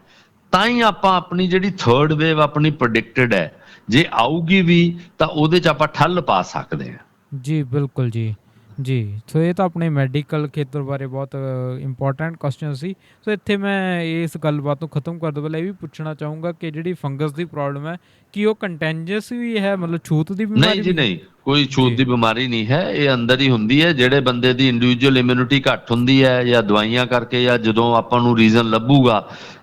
ਤਾਂ ਹੀ ਆਪਾਂ ਆਪਣੀ ਜਿਹੜੀ ਥਰਡ ਵੇਵ ਆਪਣੀ ਪ੍ਰੈਡਿਕਟਡ ਹੈ, ਜੇ ਆਊਗੀ ਵੀ ਤਾਂ ਉਹਦੇ 'ਚ ਆਪਾਂ ਠੱਲ ਪਾ ਸਕਦੇ ਹਾਂ ਜੀ। ਬਿਲਕੁਲ ਜੀ ਜੀ। ਸੋ ਇਹ ਤਾਂ ਆਪਣੇ ਮੈਡੀਕਲ ਖੇਤਰ ਬਾਰੇ ਬਹੁਤ ਇੰਪੋਰਟੈਂਟ ਕੁਐਸਚਨ ਸੀ। ਸੋ ਇੱਥੇ ਮੈਂ ਇਸ ਗੱਲਬਾਤ ਨੂੰ ਖਤਮ ਕਰਨ ਤੋਂ ਪਹਿਲਾਂ ਇਹ ਵੀ ਪੁੱਛਣਾ ਚਾਹੂੰਗਾ ਕਿ ਜਿਹੜੀ ਫੰਗਸ ਦੀ ਪ੍ਰੋਬਲਮ ਹੈ ਕੀ ਉਹ ਕੰਟੈਂਜਸ ਵੀ ਹੈ, ਮਤਲਬ ਛੂਤ ਦੀ ਬਿਮਾਰੀ? ਨਹੀਂ ਜੀ, ਨਹੀਂ, ਕੋਈ ਛੂਤ ਦੀ ਬਿਮਾਰੀ ਨਹੀਂ ਹੈ, ਇਹ ਅੰਦਰ ਹੀ ਹੁੰਦੀ ਹੈ। ਜਿਹੜੇ ਬੰਦੇ ਦੀ ਇੰਡੀਵਿਜੂਅਲ ਇਮਿਊਨਿਟੀ ਘੱਟ ਹੁੰਦੀ ਹੈ ਜਾਂ ਦਵਾਈਆਂ ਕਰਕੇ, ਜਾਂ ਜਦੋਂ ਆਪਾਂ ਨੂੰ ਰੀਜ਼ਨ ਲੱਭੂਗਾ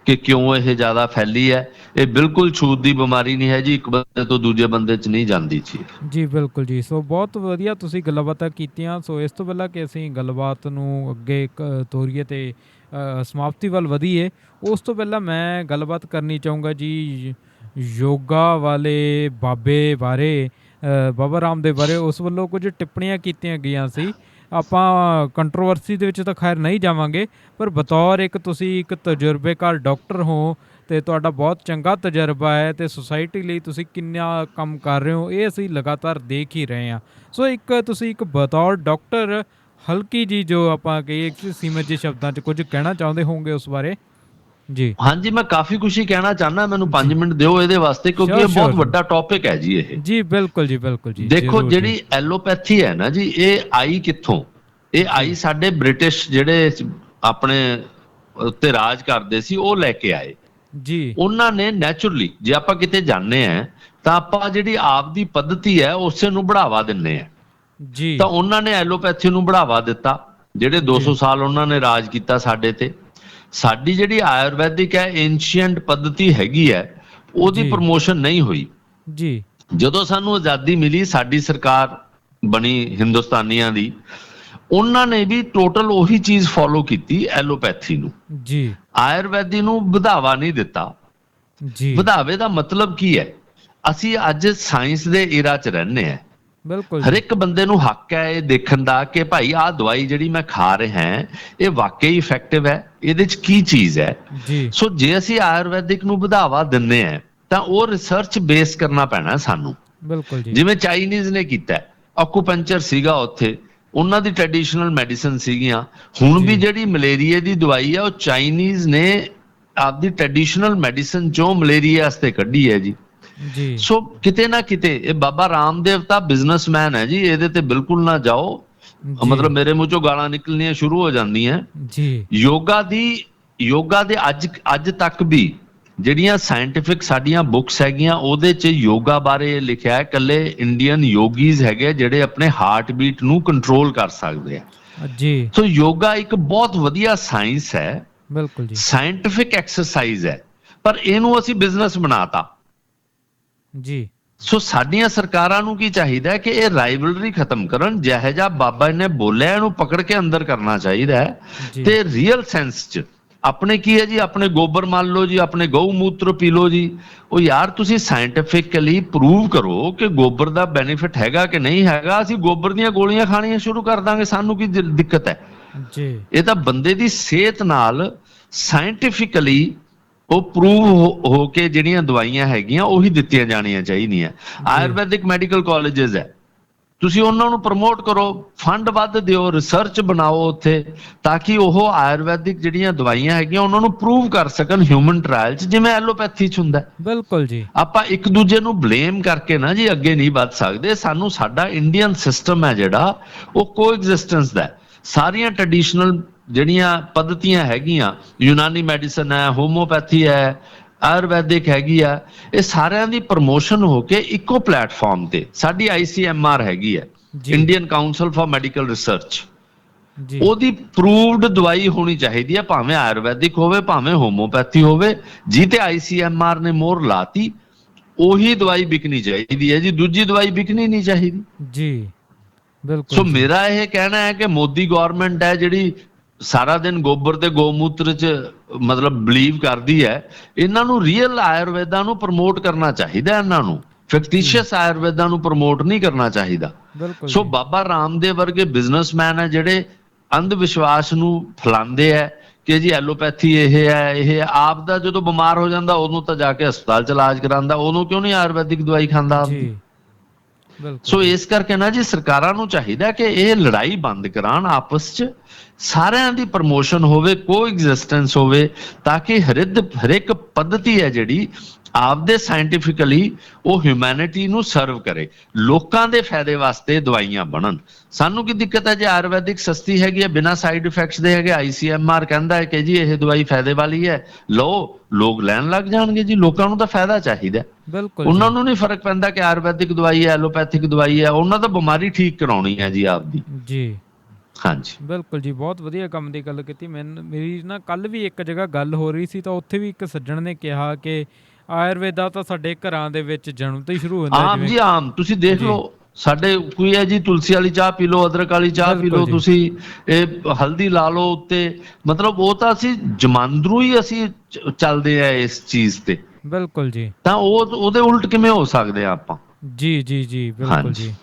ਕਿ ਕਿਉਂ ਇਹ ਜ਼ਿਆਦਾ ਫੈਲੀ ਹੈ, ਇਹ ਬਿਲਕੁਲ ਛੂਤ ਦੀ ਬਿਮਾਰੀ ਨਹੀਂ ਹੈ ਜੀ, ਇੱਕ ਬੰਦੇ ਤੋਂ ਦੂਜੇ ਬੰਦੇ 'ਚ ਨਹੀਂ ਜਾਂਦੀ ਜੀ। ਬਿਲਕੁਲ ਜੀ। ਸੋ ਬਹੁਤ ਵਧੀਆ ਤੁਸੀਂ ਗੱਲਬਾਤਾਂ ਕੀਤੀਆਂ। ਸੋ ਇਸ ਤੋਂ ਪਹਿਲਾਂ ਕਿ ਅਸੀਂ ਗੱਲਬਾਤ ਨੂੰ ਅੱਗੇ ਤੋਰੀਏ ਤੇ ਸਮਾਪਤੀ ਵੱਲ ਵਧੀਏ, ਉਸ ਤੋਂ ਪਹਿਲਾਂ ਮੈਂ ਗੱਲਬਾਤ ਕਰਨੀ ਚਾਹੂੰਗਾ ਜੀ ਯੋਗਾ ਵਾਲੇ ਬਾਬੇ ਬਾਰੇ, ਬਾਬਾ ਰਾਮਦੇਵ ਬਾਰੇ। ਉਸ ਵੱਲੋਂ ਕੁਝ ਟਿੱਪਣੀਆਂ ਕੀਤੀਆਂ ਗਈਆਂ ਸੀ। ਆਪਾਂ ਕੰਟਰੋਵਰਸੀ ਦੇ ਵਿੱਚ ਤਾਂ ਖੈਰ ਨਹੀਂ ਜਾਵਾਂਗੇ, ਪਰ ਬਤੌਰ ਤੁਸੀਂ ਇੱਕ ਤਜਰਬੇਕਾਰ ਡਾਕਟਰ ਹੋ ਅਤੇ ਤੁਹਾਡਾ ਬਹੁਤ ਚੰਗਾ ਤਜਰਬਾ ਹੈ ਅਤੇ ਸੁਸਾਇਟੀ ਲਈ ਤੁਸੀਂ ਕਿੰਨਾ ਕੰਮ ਕਰ ਰਹੇ ਹੋ, ਇਹ ਅਸੀਂ ਲਗਾਤਾਰ ਦੇਖ ਹੀ ਰਹੇ ਹਾਂ। ਸੋ ਤੁਸੀਂ ਇੱਕ ਬਤੌਰ ਡਾਕਟਰ ਹਲਕੀ ਜੀ, ਜੋ ਆਪਾਂ ਕਹੀਏ ਸੀਮਿਤ ਜਿਹੇ ਸ਼ਬਦਾਂ 'ਚ ਕੁਝ ਕਹਿਣਾ ਚਾਹੁੰਦੇ ਹੋਵੋਗੇ ਉਸ ਬਾਰੇ ਜੀ? ਹਾਂਜੀ, ਮੈਂ ਕਾਫੀ ਕੁਛ ਹੀ ਕਹਿਣਾ ਚਾਹੁੰਦਾ, ਮੈਨੂੰ 5 ਮਿੰਟ ਦਿਓ ਇਹਦੇ ਵਾਸਤੇ, ਕਿਉਂਕਿ ਇਹ ਬਹੁਤ ਵੱਡਾ ਟੌਪਿਕ ਹੈ ਜੀ ਇਹ। ਜੀ ਬਿਲਕੁਲ ਜੀ, ਬਿਲਕੁਲ ਜੀ। ਦੇਖੋ, ਜਿਹੜੀ ਐਲੋਪੈਥੀ ਹੈ ਨਾ ਜੀ, ਇਹ ਆਈ ਕਿੱਥੋਂ? ਇਹ ਆਈ ਸਾਡੇ ਬ੍ਰਿਟਿਸ਼ ਜਿਹੜੇ ਆਪਣੇ ਉੱਤੇ ਰਾਜ ਕਰਦੇ ਸੀ, ਉਹ ਲੈ ਕੇ ਆਏ ਜੀ। ਉਹਨਾਂ ਨੇ ਨੈਚੁਰਲੀ, ਜੇ ਆਪਾਂ ਕਿਤੇ ਜਾਂਦੇ ਆ ਤਾਂ ਆਪਾਂ ਜਿਹੜੀ ਆਪ ਦੀ ਪੱਧਤੀ ਹੈ ਉਸੇ ਨੂੰ ਬੜਾਵਾ ਦਿੰਦੇ ਆ ਜੀ। ਤਾਂ ਉਹਨਾਂ ਨੇ ਐਲੋਪੈਥੀ ਨੂੰ ਬੜਾਵਾ ਦਿੱਤਾ, ਜਿਹੜੇ 200 ਸਾਲ ਉਹਨਾਂ ਨੇ ਰਾਜ ਕੀਤਾ ਸਾਡੇ ਤੇ। ਸਾਡੀ ਜਿਹੜੀ ਆਯੁਰਵੈਦਿਕ ਹੈ, ਐਂਸ਼ੀਐਂਟ ਪੱਧਤੀ ਹੈਗੀ ਹੈ, ਉਹਦੀ ਪ੍ਰਮੋਸ਼ਨ ਨਹੀਂ ਹੋਈ ਜੀ। ਜਦੋਂ ਸਾਨੂੰ ਆਜ਼ਾਦੀ ਮਿਲੀ, ਸਾਡੀ ਸਰਕਾਰ ਬਣੀ ਹਿੰਦੁਸਤਾਨੀਆਂ ਦੀ, ਉਹਨਾਂ ਨੇ ਵੀ ਟੋਟਲ ਉਹੀ ਚੀਜ਼ ਫੋਲੋ ਕੀਤੀ, ਐਲੋਪੈਥੀ ਨੂੰ ਜੀ। ਆਯੁਰਵੈਦੀ ਨੂੰ ਵਧਾਵਾ ਨਹੀਂ ਦਿੱਤਾ ਜੀ। ਵਧਾਵੇ ਦਾ ਮਤਲਬ ਕੀ ਹੈ? ਅਸੀਂ ਅੱਜ ਸਾਇੰਸ ਦੇ ਏਰਾ 'ਚ ਰਹਿੰਦੇ ਹਾਂ। ਬਿਲਕੁਲ। ਹਰ ਇੱਕ ਬੰਦੇ ਨੂੰ ਹੱਕ ਹੈ ਇਹ ਦੇਖਣ ਦਾ ਕਿ ਭਾਈ ਆਹ ਦਵਾਈ ਜਿਹੜੀ ਮੈਂ ਖਾ ਰਿਹਾ ਇਹ ਵਾਕਈ ਇਫੈਕਟਿਵ ਹੈ, ਇਹਦੇ 'ਚ ਕੀ ਚੀਜ਼ ਹੈ ਜੀ। ਸੋ ਜੇ ਅਸੀਂ ਆਯੁਰਵੈਦਿਕ ਨੂੰ ਵਧਾਵਾ ਦਿੰਦੇ ਹਾਂ ਤਾਂ ਉਹ ਰਿਸਰਚ ਬੇਸ ਕਰਨਾ ਪੈਣਾ ਸਾਨੂੰ। ਬਿਲਕੁਲ ਜੀ। ਜਿਵੇਂ ਚਾਈਨੀਜ਼ ਨੇ ਕੀਤਾ, ਆਕੂਪੰਚਰ ਸੀਗਾ ਉੱਥੇ, ਉਹਨਾਂ ਦੀ ਟ੍ਰੈਡੀਸ਼ਨਲ ਮੈਡੀਸਨ ਸੀਗੀਆਂ। ਹੁਣ ਵੀ ਜਿਹੜੀ ਮਲੇਰੀਏ ਦੀ ਦਵਾਈ ਹੈ ਉਹ ਚਾਈਨੀਜ਼ ਨੇ ਆਪਦੀ ਟ੍ਰੈਡੀਸ਼ਨਲ ਮੈਡੀਸਨ 'ਚੋਂ ਮਲੇਰੀਆ ਵਾਸਤੇ ਕੱਢੀ ਹੈ ਜੀ। ਸੋ ਕਿਤੇ ਨਾ ਕਿਤੇ ਇਹ ਬਾਬਾ ਰਾਮਦੇਵ ਤਾਂ ਬਿਜ਼ਨਸਮੈਨ ਹੈ ਜੀ, ਇਹਦੇ ਤੇ ਬਿਲਕੁਲ ਨਾ ਜਾਓ, ਮਤਲਬ ਮੇਰੇ ਮੂੰਹ ਚੋਂ ਗਾਲਾਂ ਨਿਕਲਣੀਆਂ ਸ਼ੁਰੂ ਹੋ ਜਾਂਦੀਆਂ ਜੀ। ਯੋਗਾ ਦੇ ਅੱਜ ਤੱਕ ਵੀ ਜਿਹੜੀਆਂ ਸਾਇੰਟਿਫਿਕ ਸਾਡੀਆਂ ਬੁੱਕਸ ਹੈਗੀਆਂ, ਉਹਦੇ 'ਚ ਯੋਗਾ ਬਾਰੇ ਲਿਖਿਆ ਹੈ, ਇਕੱਲੇ ਇੰਡੀਅਨ ਯੋਗੀਜ਼ ਹੈਗੇ ਜਿਹੜੇ ਆਪਣੇ ਹਾਰਟ ਬੀਟ ਨੂੰ ਕੰਟਰੋਲ ਕਰ ਸਕਦੇ ਆ ਜੀ। ਸੋ ਯੋਗਾ ਇੱਕ ਬਹੁਤ ਵਧੀਆ ਸਾਇੰਸ ਹੈ, ਬਿਲਕੁਲ ਜੀ, ਸਾਇੰਟਿਫਿਕ ਐਕਸਰਸਾਈਜ਼ ਹੈ, ਪਰ ਇਹਨੂੰ ਅਸੀਂ ਬਿਜ਼ਨਸ ਬਣਾਤਾ ਜੀ। ਸੋ ਸਾਡੀਆਂ ਸਰਕਾਰਾਂ ਨੂੰ ਕੀ ਚਾਹੀਦਾ ਕਿ ਇਹ ਰਾਈਵਲਰੀ ਖਤਮ ਕਰਨ, ਜਿਹੋ ਜਿਹਾ ਬਾਬਾ ਨੇ ਬੋਲਿਆ ਇਹਨੂੰ ਪਕੜ ਕੇ ਅੰਦਰ ਕਰਨਾ ਚਾਹੀਦਾ ਹੈ ਤੇ ਰੀਅਲ ਸੈਂਸ 'ਚ ਆਪਣੇ ਕੀ ਹੈ ਜੀ, ਆਪਣੇ ਗੋਬਰ ਮੰਨ ਲਓ ਜੀ, ਆਪਣੇ ਗਊ ਮੂਤਰ ਪੀ ਲਓ ਜੀ। ਉਹ ਯਾਰ ਤੁਸੀਂ ਸਾਇੰਟਿਫਿਕਲੀ ਪ੍ਰੂਵ ਕਰੋ ਕਿ ਗੋਬਰ ਦਾ ਬੈਨੀਫਿਟ ਹੈਗਾ ਕਿ ਨਹੀਂ ਹੈਗਾ। ਅਸੀਂ ਗੋਬਰ ਦੀਆਂ ਗੋਲੀਆਂ ਖਾਣੀਆਂ ਸ਼ੁਰੂ ਕਰ ਦਾਂਗੇ, ਸਾਨੂੰ ਕੀ ਦਿੱਕਤ ਹੈ ਜੀ। ਇਹ ਤਾਂ ਬੰਦੇ ਦੀ ਸਿਹਤ ਨਾਲ ਸਾਇੰਟਿਫਿਕਲੀ ਉਹ ਪ੍ਰੂਵ ਹੋ ਕੇ ਜਿਹੜੀਆਂ ਦਵਾਈਆਂ ਹੈਗੀਆਂ ਉਹੀ ਦਿੱਤੀਆਂ ਜਾਣੀਆਂ ਚਾਹੀਦੀਆਂ। ਆਯੁਰਵੈਦਿਕ ਮੈਡੀਕਲ ਕਾਲਜਸ ਹੈ, ਤੁਸੀਂ ਉਹਨਾਂ ਨੂੰ ਪ੍ਰਮੋਟ ਕਰੋ, ਫੰਡ ਵੱਧ ਦਿਓ, ਰਿਸਰਚ ਬਣਾਓ ਉੱਥੇ, ਤਾਂ ਕਿ ਉਹ ਆਯੁਰਵੈਦਿਕ ਜਿਹੜੀਆਂ ਦਵਾਈਆਂ ਹੈਗੀਆਂ ਉਹਨਾਂ ਨੂੰ ਪ੍ਰੂਵ ਕਰ ਸਕਣ ਹਿਊਮਨ ਟ੍ਰਾਇਲ 'ਚ, ਜਿਵੇਂ ਐਲੋਪੈਥੀ 'ਚ ਹੁੰਦਾ। ਬਿਲਕੁਲ ਜੀ। ਆਪਾਂ ਇੱਕ ਦੂਜੇ ਨੂੰ ਬਲੇਮ ਕਰਕੇ ਨਾ ਜੀ ਅੱਗੇ ਨਹੀਂ ਵੱਧ ਸਕਦੇ। ਸਾਨੂੰ ਸਾਡਾ ਇੰਡੀਅਨ ਸਿਸਟਮ ਹੈ ਜਿਹੜਾ ਉਹ ਕੋਐਗਜ਼ਿਸਟੈਂਸ ਦਾ, ਸਾਰੀਆਂ ਟ੍ਰੈਡੀਸ਼ਨਲ ਜਿਹੜੀਆਂ ਪੱਧਤੀਆਂ ਹੈਗੀਆਂ, ਯੂਨਾਨੀ ਮੈਡੀਸਨ ਹੈ, ਹੋਮੋਪੈਥੀ ਹੈ, ਆਯੁਰਵੈਦਿਕ ਹੈਗੀ ਆ, ਇਹ ਸਾਰਿਆਂ ਦੀ ਪ੍ਰਮੋਸ਼ਨ ਹੋ ਕੇ ਇੱਕੋ ਪਲੇਟਫਾਰਮ ਤੇ ਸਾਡੀ ICMR ਹੈਗੀ ਹੈ, Indian council for medical research, ਉਹਦੀ ਪ੍ਰੂਵਡ ਦਵਾਈ ਹੋਣੀ ਚਾਹੀਦੀ ਹੈ, ਭਾਵੇਂ ਆਯੁਰਵੈਦਿਕ ਹੋਵੇ ਭਾਵੇਂ ਹੋਮੋਪੈਥੀ ਹੋਵੇ। ਜੀ ਤੇ ICMR ਨੇ ਮੋਹਰ ਲਾਤੀ, ਉਹੀ ਦਵਾਈ ਵਿਕਣੀ ਚਾਹੀਦੀ ਹੈ ਜੀ, ਦੂਜੀ ਦਵਾਈ ਵਿਕਣੀ ਨਹੀਂ ਚਾਹੀਦੀ ਜੀ। ਬਿਲਕੁਲ। ਸੋ ਮੇਰਾ ਇਹ ਕਹਿਣਾ ਹੈ ਕਿ ਮੋਦੀ ਗਵਰਨਮੈਂਟ ਹੈ ਜਿਹੜੀ ਸਾਰਾ ਦਿਨ ਗੋਬਰ ਤੇ ਗੋਮੂਤਰ 'ਚ ਮਤਲਬ ਬਲੀਵ ਕਰਦੀ ਹੈ, ਇਹਨਾਂ ਨੂੰ ਰੀਅਲ ਆਯੁਰਵੇਦਾ ਨੂੰ ਪ੍ਰਮੋਟ ਕਰਨਾ ਚਾਹੀਦਾ, ਇਹਨਾਂ ਨੂੰ ਫਿਕਟੀਸ਼ੀਅਸ ਆਯੁਰਵੇਦਾ ਨੂੰ ਪ੍ਰਮੋਟ ਨਹੀਂ ਕਰਨਾ ਚਾਹੀਦਾ। ਸੋ ਬਾਬਾ ਰਾਮਦੇਵ ਵਰਗੇ ਬਿਜ਼ਨਸਮੈਨ ਹੈ ਜਿਹੜੇ ਅੰਧ ਵਿਸ਼ਵਾਸ ਨੂੰ ਫੈਲਾਉਂਦੇ ਹੈ ਕਿ ਜੀ ਐਲੋਪੈਥੀ ਇਹ ਹੈ, ਇਹ ਆਪ ਦਾ ਜਦੋਂ ਬਿਮਾਰ ਹੋ ਜਾਂਦਾ ਉਦੋਂ ਤਾਂ ਜਾ ਕੇ ਹਸਪਤਾਲ 'ਚ ਇਲਾਜ ਕਰਾਉਂਦਾ, ਉਦੋਂ ਕਿਉਂ ਨਹੀਂ ਆਯੁਰਵੈਦਿਕ ਦਵਾਈ ਖਾਂਦਾ? ਸੋ ਇਸ ਕਰਕੇ ਨਾ ਜੀ ਸਰਕਾਰਾਂ ਨੂੰ ਚਾਹੀਦਾ ਕਿ ਇਹ ਲੜਾਈ ਬੰਦ ਕਰਾਉਣ ਆਪਸ 'ਚ, ਸਾਰਿਆਂ ਦੀ ਪ੍ਰਮੋਸ਼ਨ ਹੋਵੇ, ਕੋਐਗਜ਼ਿਸਟੈਂਸ ਹੋਵੇ, ਤਾਂ ਕਿ ਹਰ ਇੱਕ ਪੱਧਤੀ ਹੈ ਜਿਹੜੀ ਆਪਦੇ ਸਾਇੰਟੀਫਿਕਲੀ ਉਹ ਹਿਊਮੈਨਿਟੀ ਨੂੰ ਸਰਵ ਕਰੇ, ਲੋਕਾਂ ਦੇ ਫਾਇਦੇ ਵਾਸਤੇ ਦਵਾਈਆਂ ਬਣਨ। ਸਾਨੂੰ ਕੀ ਦਿੱਕਤ ਹੈ ਜੇ ਆਯੁਰਵੈਦਿਕ ਸਸਤੀ ਹੈਗੀ ਹੈ, ਬਿਨਾਂ ਸਾਈਡ ਇਫੈਕਟਸ ਦੇ ਹੈਗੇ, ICMR ਕਹਿੰਦਾ ਹੈ ਕਿ ਜੀ ਇਹ ਦਵਾਈ ਫਾਇਦੇ ਵਾਲੀ ਹੈ, ਲਓ, ਲੋਕ ਲੈਣ ਲੱਗ ਜਾਣਗੇ ਜੀ। ਲੋਕਾਂ ਨੂੰ ਤਾਂ ਫਾਇਦਾ ਚਾਹੀਦਾ, ਬਿਲਕੁਲ ਉਹਨਾਂ ਨੂੰ ਨਹੀਂ ਫਰਕ ਪੈਂਦਾ ਕਿ ਆਯੁਰਵੈਦਿਕ ਦਵਾਈ ਹੈ, ਐਲੋਪੈਥਿਕ ਦਵਾਈ ਹੈ, ਉਹਨਾਂ ਤਾਂ ਬਿਮਾਰੀ ਠੀਕ ਕਰਾਉਣੀ ਹੈ ਜੀ ਆਪਦੀ। ਜੀ ਹਾਂਜੀ ਬਿਲਕੁਲ ਜੀ, ਬਹੁਤ ਵਧੀਆ ਕੰਮ ਦੀ ਗੱਲ ਕੀਤੀ। ਮੇਰੀ ਨਾ ਕੱਲ ਵੀ ਇੱਕ ਜਗ੍ਹਾ ਗੱਲ ਹੋ ਰਹੀ ਸੀ, ਤਾਂ ਉੱਥੇ ਵੀ ਇੱਕ ਸੱਜਣ ਨੇ ਕਿਹਾ ਕਿ ਆਯੁਰਵੇਦਾ ਤਾਂ ਸਾਡੇ ਘਰਾਂ ਦੇ ਵਿੱਚ ਜਨਮ ਤੋਂ ਹੀ ਸ਼ੁਰੂ ਹੁੰਦਾ। ਆਮ ਜੀ ਆਮ, ਤੁਸੀਂ ਦੇਖ ਲਓ ਸਾਡੇ ਕੋਈ ਹੈ ਜੀ, ਤੁਲਸੀ ਵਾਲੀ ਚਾਹ ਪੀ ਲਓ, ਅਦਰਕ ਵਾਲੀ ਚਾਹ ਪੀ ਲਓ, ਤੁਸੀਂ ਇਹ ਹਲਦੀ ਲਾ ਲਓ ਉੱਤੇ, ਮਤਲਬ ਉਹ ਤਾਂ ਅਸੀਂ ਜਮਾਂਦਰੂ ਹੀ ਅਸੀਂ ਚੱਲਦੇ ਆ ਇਸ ਚੀਜ਼ ਤੇ। ਬਿਲਕੁਲ ਜੀ, ਤਾਂ ਉਹਦੇ ਉਲਟ ਕਿਵੇਂ ਹੋ ਸਕਦੇ ਆ ਆਪਾਂ? ਜੀ ਜੀ ਜੀ ਬਿਲਕੁਲ ਜੀ।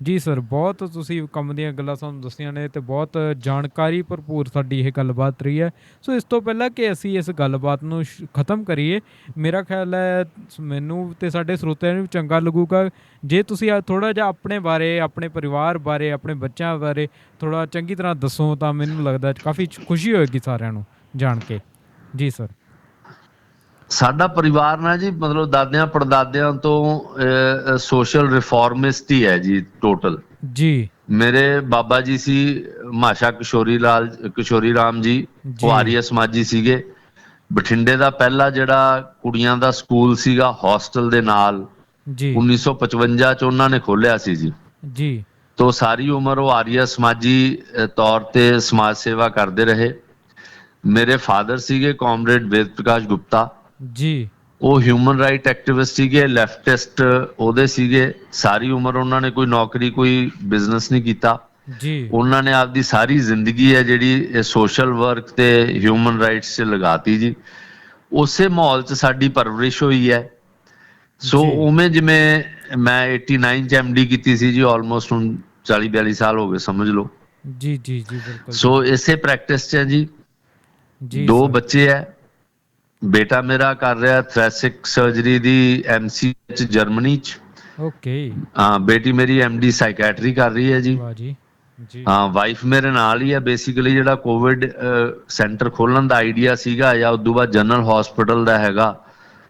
ਜੀ ਸਰ, ਬਹੁਤ ਤੁਸੀਂ ਕੰਮ ਦੀਆਂ ਗੱਲਾਂ ਸਾਨੂੰ ਦੱਸੀਆਂ ਨੇ, ਅਤੇ ਬਹੁਤ ਜਾਣਕਾਰੀ ਭਰਪੂਰ ਸਾਡੀ ਇਹ ਗੱਲਬਾਤ ਰਹੀ ਹੈ। ਸੋ ਇਸ ਤੋਂ ਪਹਿਲਾਂ ਕਿ ਅਸੀਂ ਇਸ ਗੱਲਬਾਤ ਨੂੰ ਖਤਮ ਕਰੀਏ, ਮੇਰਾ ਖਿਆਲ ਹੈ ਮੈਨੂੰ ਅਤੇ ਸਾਡੇ ਸਰੋਤਿਆਂ ਨੂੰ ਵੀ ਚੰਗਾ ਲੱਗੂਗਾ ਜੇ ਤੁਸੀਂ ਥੋੜ੍ਹਾ ਜਿਹਾ ਆਪਣੇ ਬਾਰੇ, ਆਪਣੇ ਪਰਿਵਾਰ ਬਾਰੇ, ਆਪਣੇ ਬੱਚਿਆਂ ਬਾਰੇ ਥੋੜ੍ਹਾ ਚੰਗੀ ਤਰ੍ਹਾਂ ਦੱਸੋ, ਤਾਂ ਮੈਨੂੰ ਲੱਗਦਾ ਕਾਫੀ ਖੁਸ਼ੀ ਹੋਏਗੀ ਸਾਰਿਆਂ ਨੂੰ ਜਾਣ ਕੇ। ਜੀ ਸਰ। ਸਾਡਾ ਪਰਿਵਾਰ ਨਾ ਜੀ, ਮਤਲਬ ਦਾਦਿਆਂ ਪੜਦਾਦਿਆਂ ਤੋਂ ਸੋਸ਼ਲ ਰਿਫਾਰਮਿਸਟ ਹੀ ਹੈ ਜੀ ਟੋਟਲ। ਜੀ ਮੇਰੇ ਬਾਬਾ ਜੀ ਸੀ ਮਾਸ਼ਾ ਕਿਸ਼ੋਰੀ ਰਾਮ ਜੀ, ਉਹ ਆਰੀਆ ਸਮਾਜੀ ਸੀਗੇ। ਬਠਿੰਡੇ ਦਾ ਪਹਿਲਾ ਜਿਹੜਾ ਕੁੜੀਆਂ ਦਾ ਸਕੂਲ ਸੀਗਾ ਹੋਸਟਲ ਦੇ ਨਾਲ, 1955 ਚ ਉਹਨਾਂ ਨੇ ਖੋਲਿਆ ਸੀ ਜੀ। ਜੀ ਤੋਂ ਸਾਰੀ ਉਮਰ ਉਹ ਆਰੀਆ ਸਮਾਜੀ ਤੌਰ ਤੇ ਸਮਾਜ ਸੇਵਾ ਕਰਦੇ ਰਹੇ। ਮੇਰੇ ਫਾਦਰ ਸੀਗੇ ਕਾਮਰੇਡ ਵੇਦ ਪ੍ਰਕਾਸ਼ ਗੁਪਤਾ ਜੀ, ਉਹ ਹਿਊਮਨ ਰਾਈਟ ਐਕਟਿਵਿਸਟ ਸੀਗੇ, ਲੈਫਟਿਸਟ ਉਹਦੇ ਸੀਗੇ। ਸਾਰੀ ਉਮਰ ਉਹਨਾਂ ਨੇ ਕੋਈ ਨੌਕਰੀ, ਕੋਈ ਬਿਜ਼ਨਸ ਨਹੀਂ ਕੀਤਾ ਜੀ। ਉਹਨਾਂ ਨੇ ਆਪਦੀ ਸਾਰੀ ਜ਼ਿੰਦਗੀ ਹੈ ਜਿਹੜੀ ਸੋਸ਼ਲ ਵਰਕ ਤੇ ਹਿਊਮਨ ਰਾਈਟਸ 'ਚ ਲਗਾਤੀ ਜੀ। ਉਸੇ ਮਾਹੌਲ 'ਚ ਸਾਡੀ ਪਰਵਰਿਸ਼ ਹੋਈ ਹੈ। ਸੋ ਉਵੇਂ ਜਿਵੇਂ ਮੈਂ 89 ਚ MD ਕੀਤੀ ਸੀ ਜੀ, ਆਲਮੋਸਟ ਹੁਣ 40-42 ਸਾਲ ਹੋ ਗਏ ਸਮਝ ਲਓ। ਜੀ ਜੀ ਜੀ ਬਿਲਕੁਲ। ਸੋ ਇਸੇ ਪ੍ਰੈਕਟਿਸ 'ਚ ਹੈ ਜੀ। 2 ਬੱਚੇ ਹੈ। ਬੇਟਾ ਮੇਰਾ ਕਰ ਰਿਹਾ ਥ੍ਰੈਸਿਕ ਸਰਜਰੀ ਦੀ MCH ਜਰਮਨੀ 'ਚ। ਓਕੇ। ਬੇਟੀ ਮੇਰੀ MD ਸਾਈਕੈਟਰੀ ਕਰ ਰਹੀ ਹੈ ਜੀ। ਵਾਈਫ ਮੇਰੇ ਨਾਲ ਹੀ ਹੈ। ਬੇਸਿਕਲੀ ਜਿਹੜਾ ਕੋਵਿਡ ਸੈਂਟਰ ਖੋਲਣ ਦਾ ਆਈਡੀਆ ਸੀਗਾ ਜਾਂ ਉਦੋਂ ਬਾਅਦ ਜਨਰਲ ਹਸਪੀਟਲ ਦਾ ਹੈਗਾ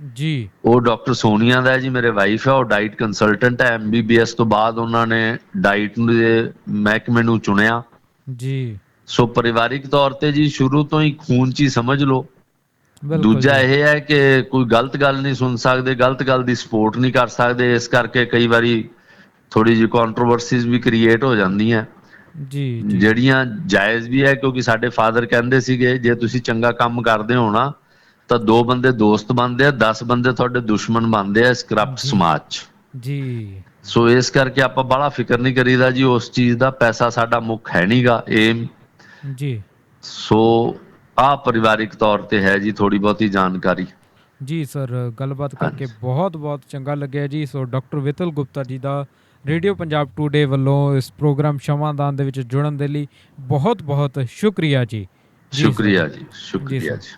ਜੀ, ਉਹ ਡਾਕਟਰ ਸੋਨੀਆ ਦਾ ਜੀ, ਮੇਰੇ ਵਾਈਫ ਹੈ। ਉਹ ਡਾਈਟ ਕੰਸਲਟੈਂਟ ਹੈ। MBBS ਤੋਂ ਬਾਅਦ ਉਹਨਾਂ ਨੇ ਡਾਈਟ ਦੇ ਮਹਿਕਮੇ ਨੂੰ ਚੁਣਿਆ ਜੀ। ਸੋ ਪਰਿਵਾਰਿਕ ਤੌਰ ਤੇ ਜੀ ਸ਼ੁਰੂ ਤੋਂ ਹੀ ਖੂਨ 'ਚ ਹੀ ਸਮਝ ਲਓ। ਦੂਜਾ ਇਹ ਹੈ ਕਿ ਕੋਈ ਗਲਤ ਗੱਲ ਨਹੀਂ ਸੁਣ ਸਕਦੇ, ਗਲਤ ਗੱਲ ਦੀ ਸਪੋਰਟ ਨਹੀਂ ਕਰ ਸਕਦੇ। ਇਸ ਕਰਕੇ ਕਈ ਵਾਰੀ ਥੋੜੀ ਜਿਹੀ ਕੰਟਰੋਵਰਸੀਜ਼ ਵੀ ਕ੍ਰੀਏਟ ਹੋ ਜਾਂਦੀਆਂ ਜੀ, ਜਿਹੜੀਆਂ ਜਾਇਜ਼ ਵੀ ਹੈ, ਕਿਉਂਕਿ ਸਾਡੇ ਫਾਦਰ ਕਹਿੰਦੇ ਸੀਗੇ ਜੇ ਤੁਸੀਂ ਚੰਗਾ ਕੰਮ ਕਰਦੇ ਹੋ ਨਾ ਤਾਂ 2 ਬੰਦੇ ਦੋਸਤ ਬਣਦੇ ਆ, 10 ਬੰਦੇ ਤੁਹਾਡੇ ਦੁਸ਼ਮਣ ਬਣਦੇ ਆ ਇਸ ਕਰਪਟ ਸਮਾਜ 'ਚ ਜੀ। ਸੋ ਇਸ ਕਰਕੇ ਆਪਾਂ ਬੜਾ ਫਿਕਰ ਨਹੀਂ ਕਰੀਦਾ ਜੀ ਉਸ ਚੀਜ਼ ਦਾ। ਪੈਸਾ ਸਾਡਾ ਮੁੱਖ ਹੈ ਨਹੀਂਗਾ, ਏਮ ਜੀ। ਸੋ ਆ ਪਰਿਵਾਰਿਕ ਤੌਰ ਤੇ ਹੈ ਜੀ ਥੋੜੀ ਬਹੁਤੀ ਜਾਣਕਾਰੀ। ਜੀ ਸਰ, ਗੱਲਬਾਤ ਕਰਕੇ ਬਹੁਤ ਬਹੁਤ ਚੰਗਾ ਲੱਗਿਆ ਜੀ। ਸੋ ਡਾਕਟਰ ਵਿਤਲ ਗੁਪਤਾ ਜੀ ਦਾ ਰੇਡੀਓ ਪੰਜਾਬ ਟੂਡੇ ਵੱਲੋਂ ਇਸ ਪ੍ਰੋਗਰਾਮ ਸ਼ਮਾਦਾਨ ਦੇ ਵਿੱਚ ਜੁੜਨ ਦੇ ਲਈ ਬਹੁਤ ਬਹੁਤ ਸ਼ੁਕਰੀਆ ਜੀ। ਸ਼ੁਕਰੀਆ ਜੀ, ਸ਼ੁਕਰੀਆ ਜੀ।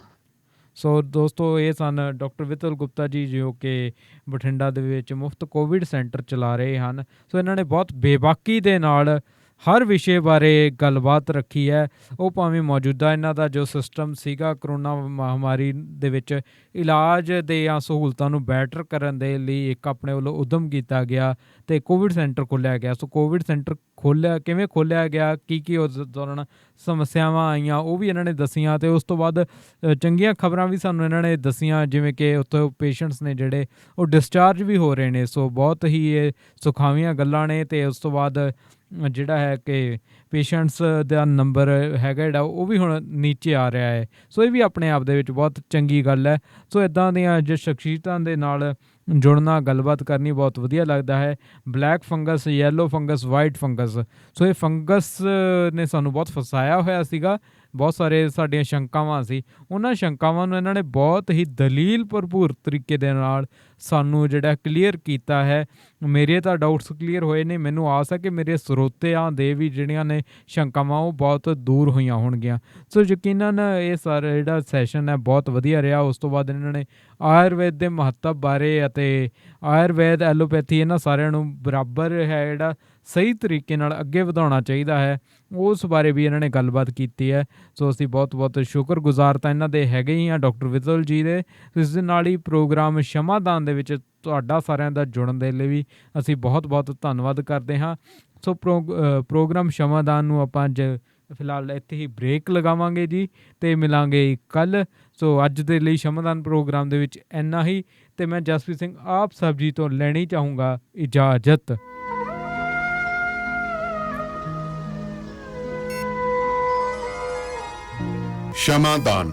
ਸੋ ਦੋਸਤੋ, ਇਹ ਸਨ ਡਾਕਟਰ ਵਿਤਲ ਗੁਪਤਾ ਜੀ, ਜੋ ਕਿ ਬਠਿੰਡਾ ਦੇ ਵਿੱਚ ਮੁਫਤ ਕੋਵਿਡ ਸੈਂਟਰ ਚਲਾ ਰਹੇ ਹਨ। ਸੋ ਇਹਨਾਂ ਨੇ ਬਹੁਤ ਬੇਬਾਕੀ ਦੇ ਨਾਲ ਹਰ ਵਿਸ਼ੇ ਬਾਰੇ ਗੱਲਬਾਤ ਰੱਖੀ ਹੈ। ਉਹ ਭਾਵੇਂ ਮੌਜੂਦਾ ਇਹਨਾਂ ਦਾ ਜੋ ਸਿਸਟਮ ਸੀਗਾ ਕਰੋਨਾ ਮਹਾਂਮਾਰੀ ਦੇ ਵਿੱਚ ਇਲਾਜ ਦੇ ਜਾਂ ਸਹੂਲਤਾਂ ਨੂੰ ਬੈਟਰ ਕਰਨ ਦੇ ਲਈ ਇੱਕ ਆਪਣੇ ਵੱਲੋਂ ਉਦਮ ਕੀਤਾ ਗਿਆ ਅਤੇ ਕੋਵਿਡ ਸੈਂਟਰ ਖੋਲ੍ਹਿਆ ਗਿਆ। ਸੋ ਕੋਵਿਡ ਸੈਂਟਰ ਕਿਵੇਂ ਖੋਲ੍ਹਿਆ ਗਿਆ, ਕੀ ਉਸ ਦੌਰਾਨ ਸਮੱਸਿਆਵਾਂ ਆਈਆਂ, ਉਹ ਵੀ ਇਹਨਾਂ ਨੇ ਦੱਸੀਆਂ। ਅਤੇ ਉਸ ਤੋਂ ਬਾਅਦ ਚੰਗੀਆਂ ਖਬਰਾਂ ਵੀ ਸਾਨੂੰ ਇਹਨਾਂ ਨੇ ਦੱਸੀਆਂ, ਜਿਵੇਂ ਕਿ ਉੱਥੋਂ ਪੇਸ਼ੈਂਟਸ ਨੇ ਜਿਹੜੇ ਉਹ ਡਿਸਚਾਰਜ ਵੀ ਹੋ ਰਹੇ ਨੇ। ਸੋ ਬਹੁਤ ਹੀ ਇਹ ਸੁਖਾਵੀਆਂ ਗੱਲਾਂ ਨੇ। ਅਤੇ ਉਸ ਤੋਂ ਬਾਅਦ ਜਿਹੜਾ ਹੈ ਕਿ ਪੇਸ਼ੈਂਟਸ ਦਾ ਨੰਬਰ ਹੈਗਾ ਜਿਹੜਾ ਉਹ ਵੀ ਹੁਣ ਨੀਚੇ ਆ ਰਿਹਾ ਹੈ। ਸੋ ਇਹ ਵੀ ਆਪਣੇ ਆਪ ਦੇ ਵਿੱਚ ਬਹੁਤ ਚੰਗੀ ਗੱਲ ਹੈ। ਸੋ ਇੱਦਾਂ ਦੀਆਂ ਜੋ ਸ਼ਖਸੀਅਤਾਂ ਦੇ ਨਾਲ ਜੁੜਨਾ, ਗੱਲਬਾਤ ਕਰਨੀ ਬਹੁਤ ਵਧੀਆ ਲੱਗਦਾ ਹੈ। Black fungus, yellow fungus, white fungus, so ਇਹ ਫੰਗਸ ਨੇ ਸਾਨੂੰ ਬਹੁਤ ਫਸਾਇਆ ਹੋਇਆ ਸੀਗਾ। ਬਹੁਤ ਸਾਰੇ ਸਾਡੀਆਂ ਸ਼ੰਕਾਵਾਂ ਸੀ, ਉਹਨਾਂ ਸ਼ੰਕਾਵਾਂ ਨੂੰ ਇਹਨਾਂ ਨੇ ਬਹੁਤ ਹੀ ਦਲੀਲ ਭਰਪੂਰ ਤਰੀਕੇ ਦੇ ਨਾਲ ਸਾਨੂੰ ਜਿਹੜਾ ਕਲੀਅਰ ਕੀਤਾ ਹੈ। ਮੇਰੇ ਤਾਂ ਡਾਊਟਸ ਕਲੀਅਰ ਹੋਏ ਨੇ। ਮੈਨੂੰ ਆਸ ਹੈ ਕਿ ਮੇਰੇ ਸਰੋਤਿਆਂ ਦੇ ਵੀ ਜਿਹੜੀਆਂ ਨੇ ਸ਼ੰਕਾਵਾਂ ਉਹ ਬਹੁਤ ਦੂਰ ਹੋਈਆਂ ਹੋਣਗੀਆਂ। ਸੋ ਯਕੀਨਨ ਇਹ ਸਾਰਾ ਜਿਹੜਾ ਸੈਸ਼ਨ ਹੈ ਬਹੁਤ ਵਧੀਆ ਰਿਹਾ। ਉਸ ਤੋਂ ਬਾਅਦ ਇਹਨਾਂ ਨੇ ਆਯੁਰਵੇਦ ਦੇ ਮਹੱਤਵ ਬਾਰੇ ਅਤੇ ਆਯੁਰਵੈਦ ਐਲੋਪੈਥੀ ਇਹਨਾਂ ਸਾਰਿਆਂ ਨੂੰ ਬਰਾਬਰ ਹੈ ਜਿਹੜਾ ਸਹੀ ਤਰੀਕੇ ਨਾਲ ਅੱਗੇ ਵਧਾਉਣਾ ਚਾਹੀਦਾ ਹੈ, ਉਸ ਬਾਰੇ ਵੀ ਇਹਨਾਂ ਨੇ ਗੱਲਬਾਤ ਕੀਤੀ ਹੈ। ਸੋ ਅਸੀਂ ਬਹੁਤ ਬਹੁਤ ਸ਼ੁਕਰਗੁਜ਼ਾਰ ਤਾਂ ਇਹਨਾਂ ਦੇ ਹੈਗੇ ਹੀ ਹਾਂ ਡਾਕਟਰ ਵਿਤਲ ਜੀ ਦੇ। ਇਸ ਦੇ ਨਾਲ ਹੀ ਪ੍ਰੋਗਰਾਮ ਸ਼ਮਾਦਾਨ ਦੇ ਵਿੱਚ ਤੁਹਾਡਾ ਸਾਰਿਆਂ ਦਾ ਜੁੜਨ ਦੇ ਲਈ ਵੀ ਅਸੀਂ ਬਹੁਤ ਬਹੁਤ ਧੰਨਵਾਦ ਕਰਦੇ ਹਾਂ। ਸੋ ਪ੍ਰੋਗਰਾਮ ਸ਼ਮਾਦਾਨ ਨੂੰ ਆਪਾਂ ਅੱਜ ਫਿਲਹਾਲ ਇੱਥੇ ਹੀ ਬ੍ਰੇਕ ਲਗਾਵਾਂਗੇ ਜੀ, ਅਤੇ ਮਿਲਾਂਗੇ ਕੱਲ੍ਹ। ਸੋ ਅੱਜ ਦੇ ਲਈ ਸ਼ਮਾਦਾਨ ਪ੍ਰੋਗਰਾਮ ਦੇ ਵਿੱਚ ਇੰਨਾ ਹੀ, ਅਤੇ ਮੈਂ ਜਸਪ੍ਰੀਤ ਸਿੰਘ ਆਪ ਸਭ ਜੀ ਤੋਂ ਲੈਣੀ ਚਾਹੂੰਗਾ ਇਜਾਜ਼ਤ। ਸ਼ਮਾਦਾਨ।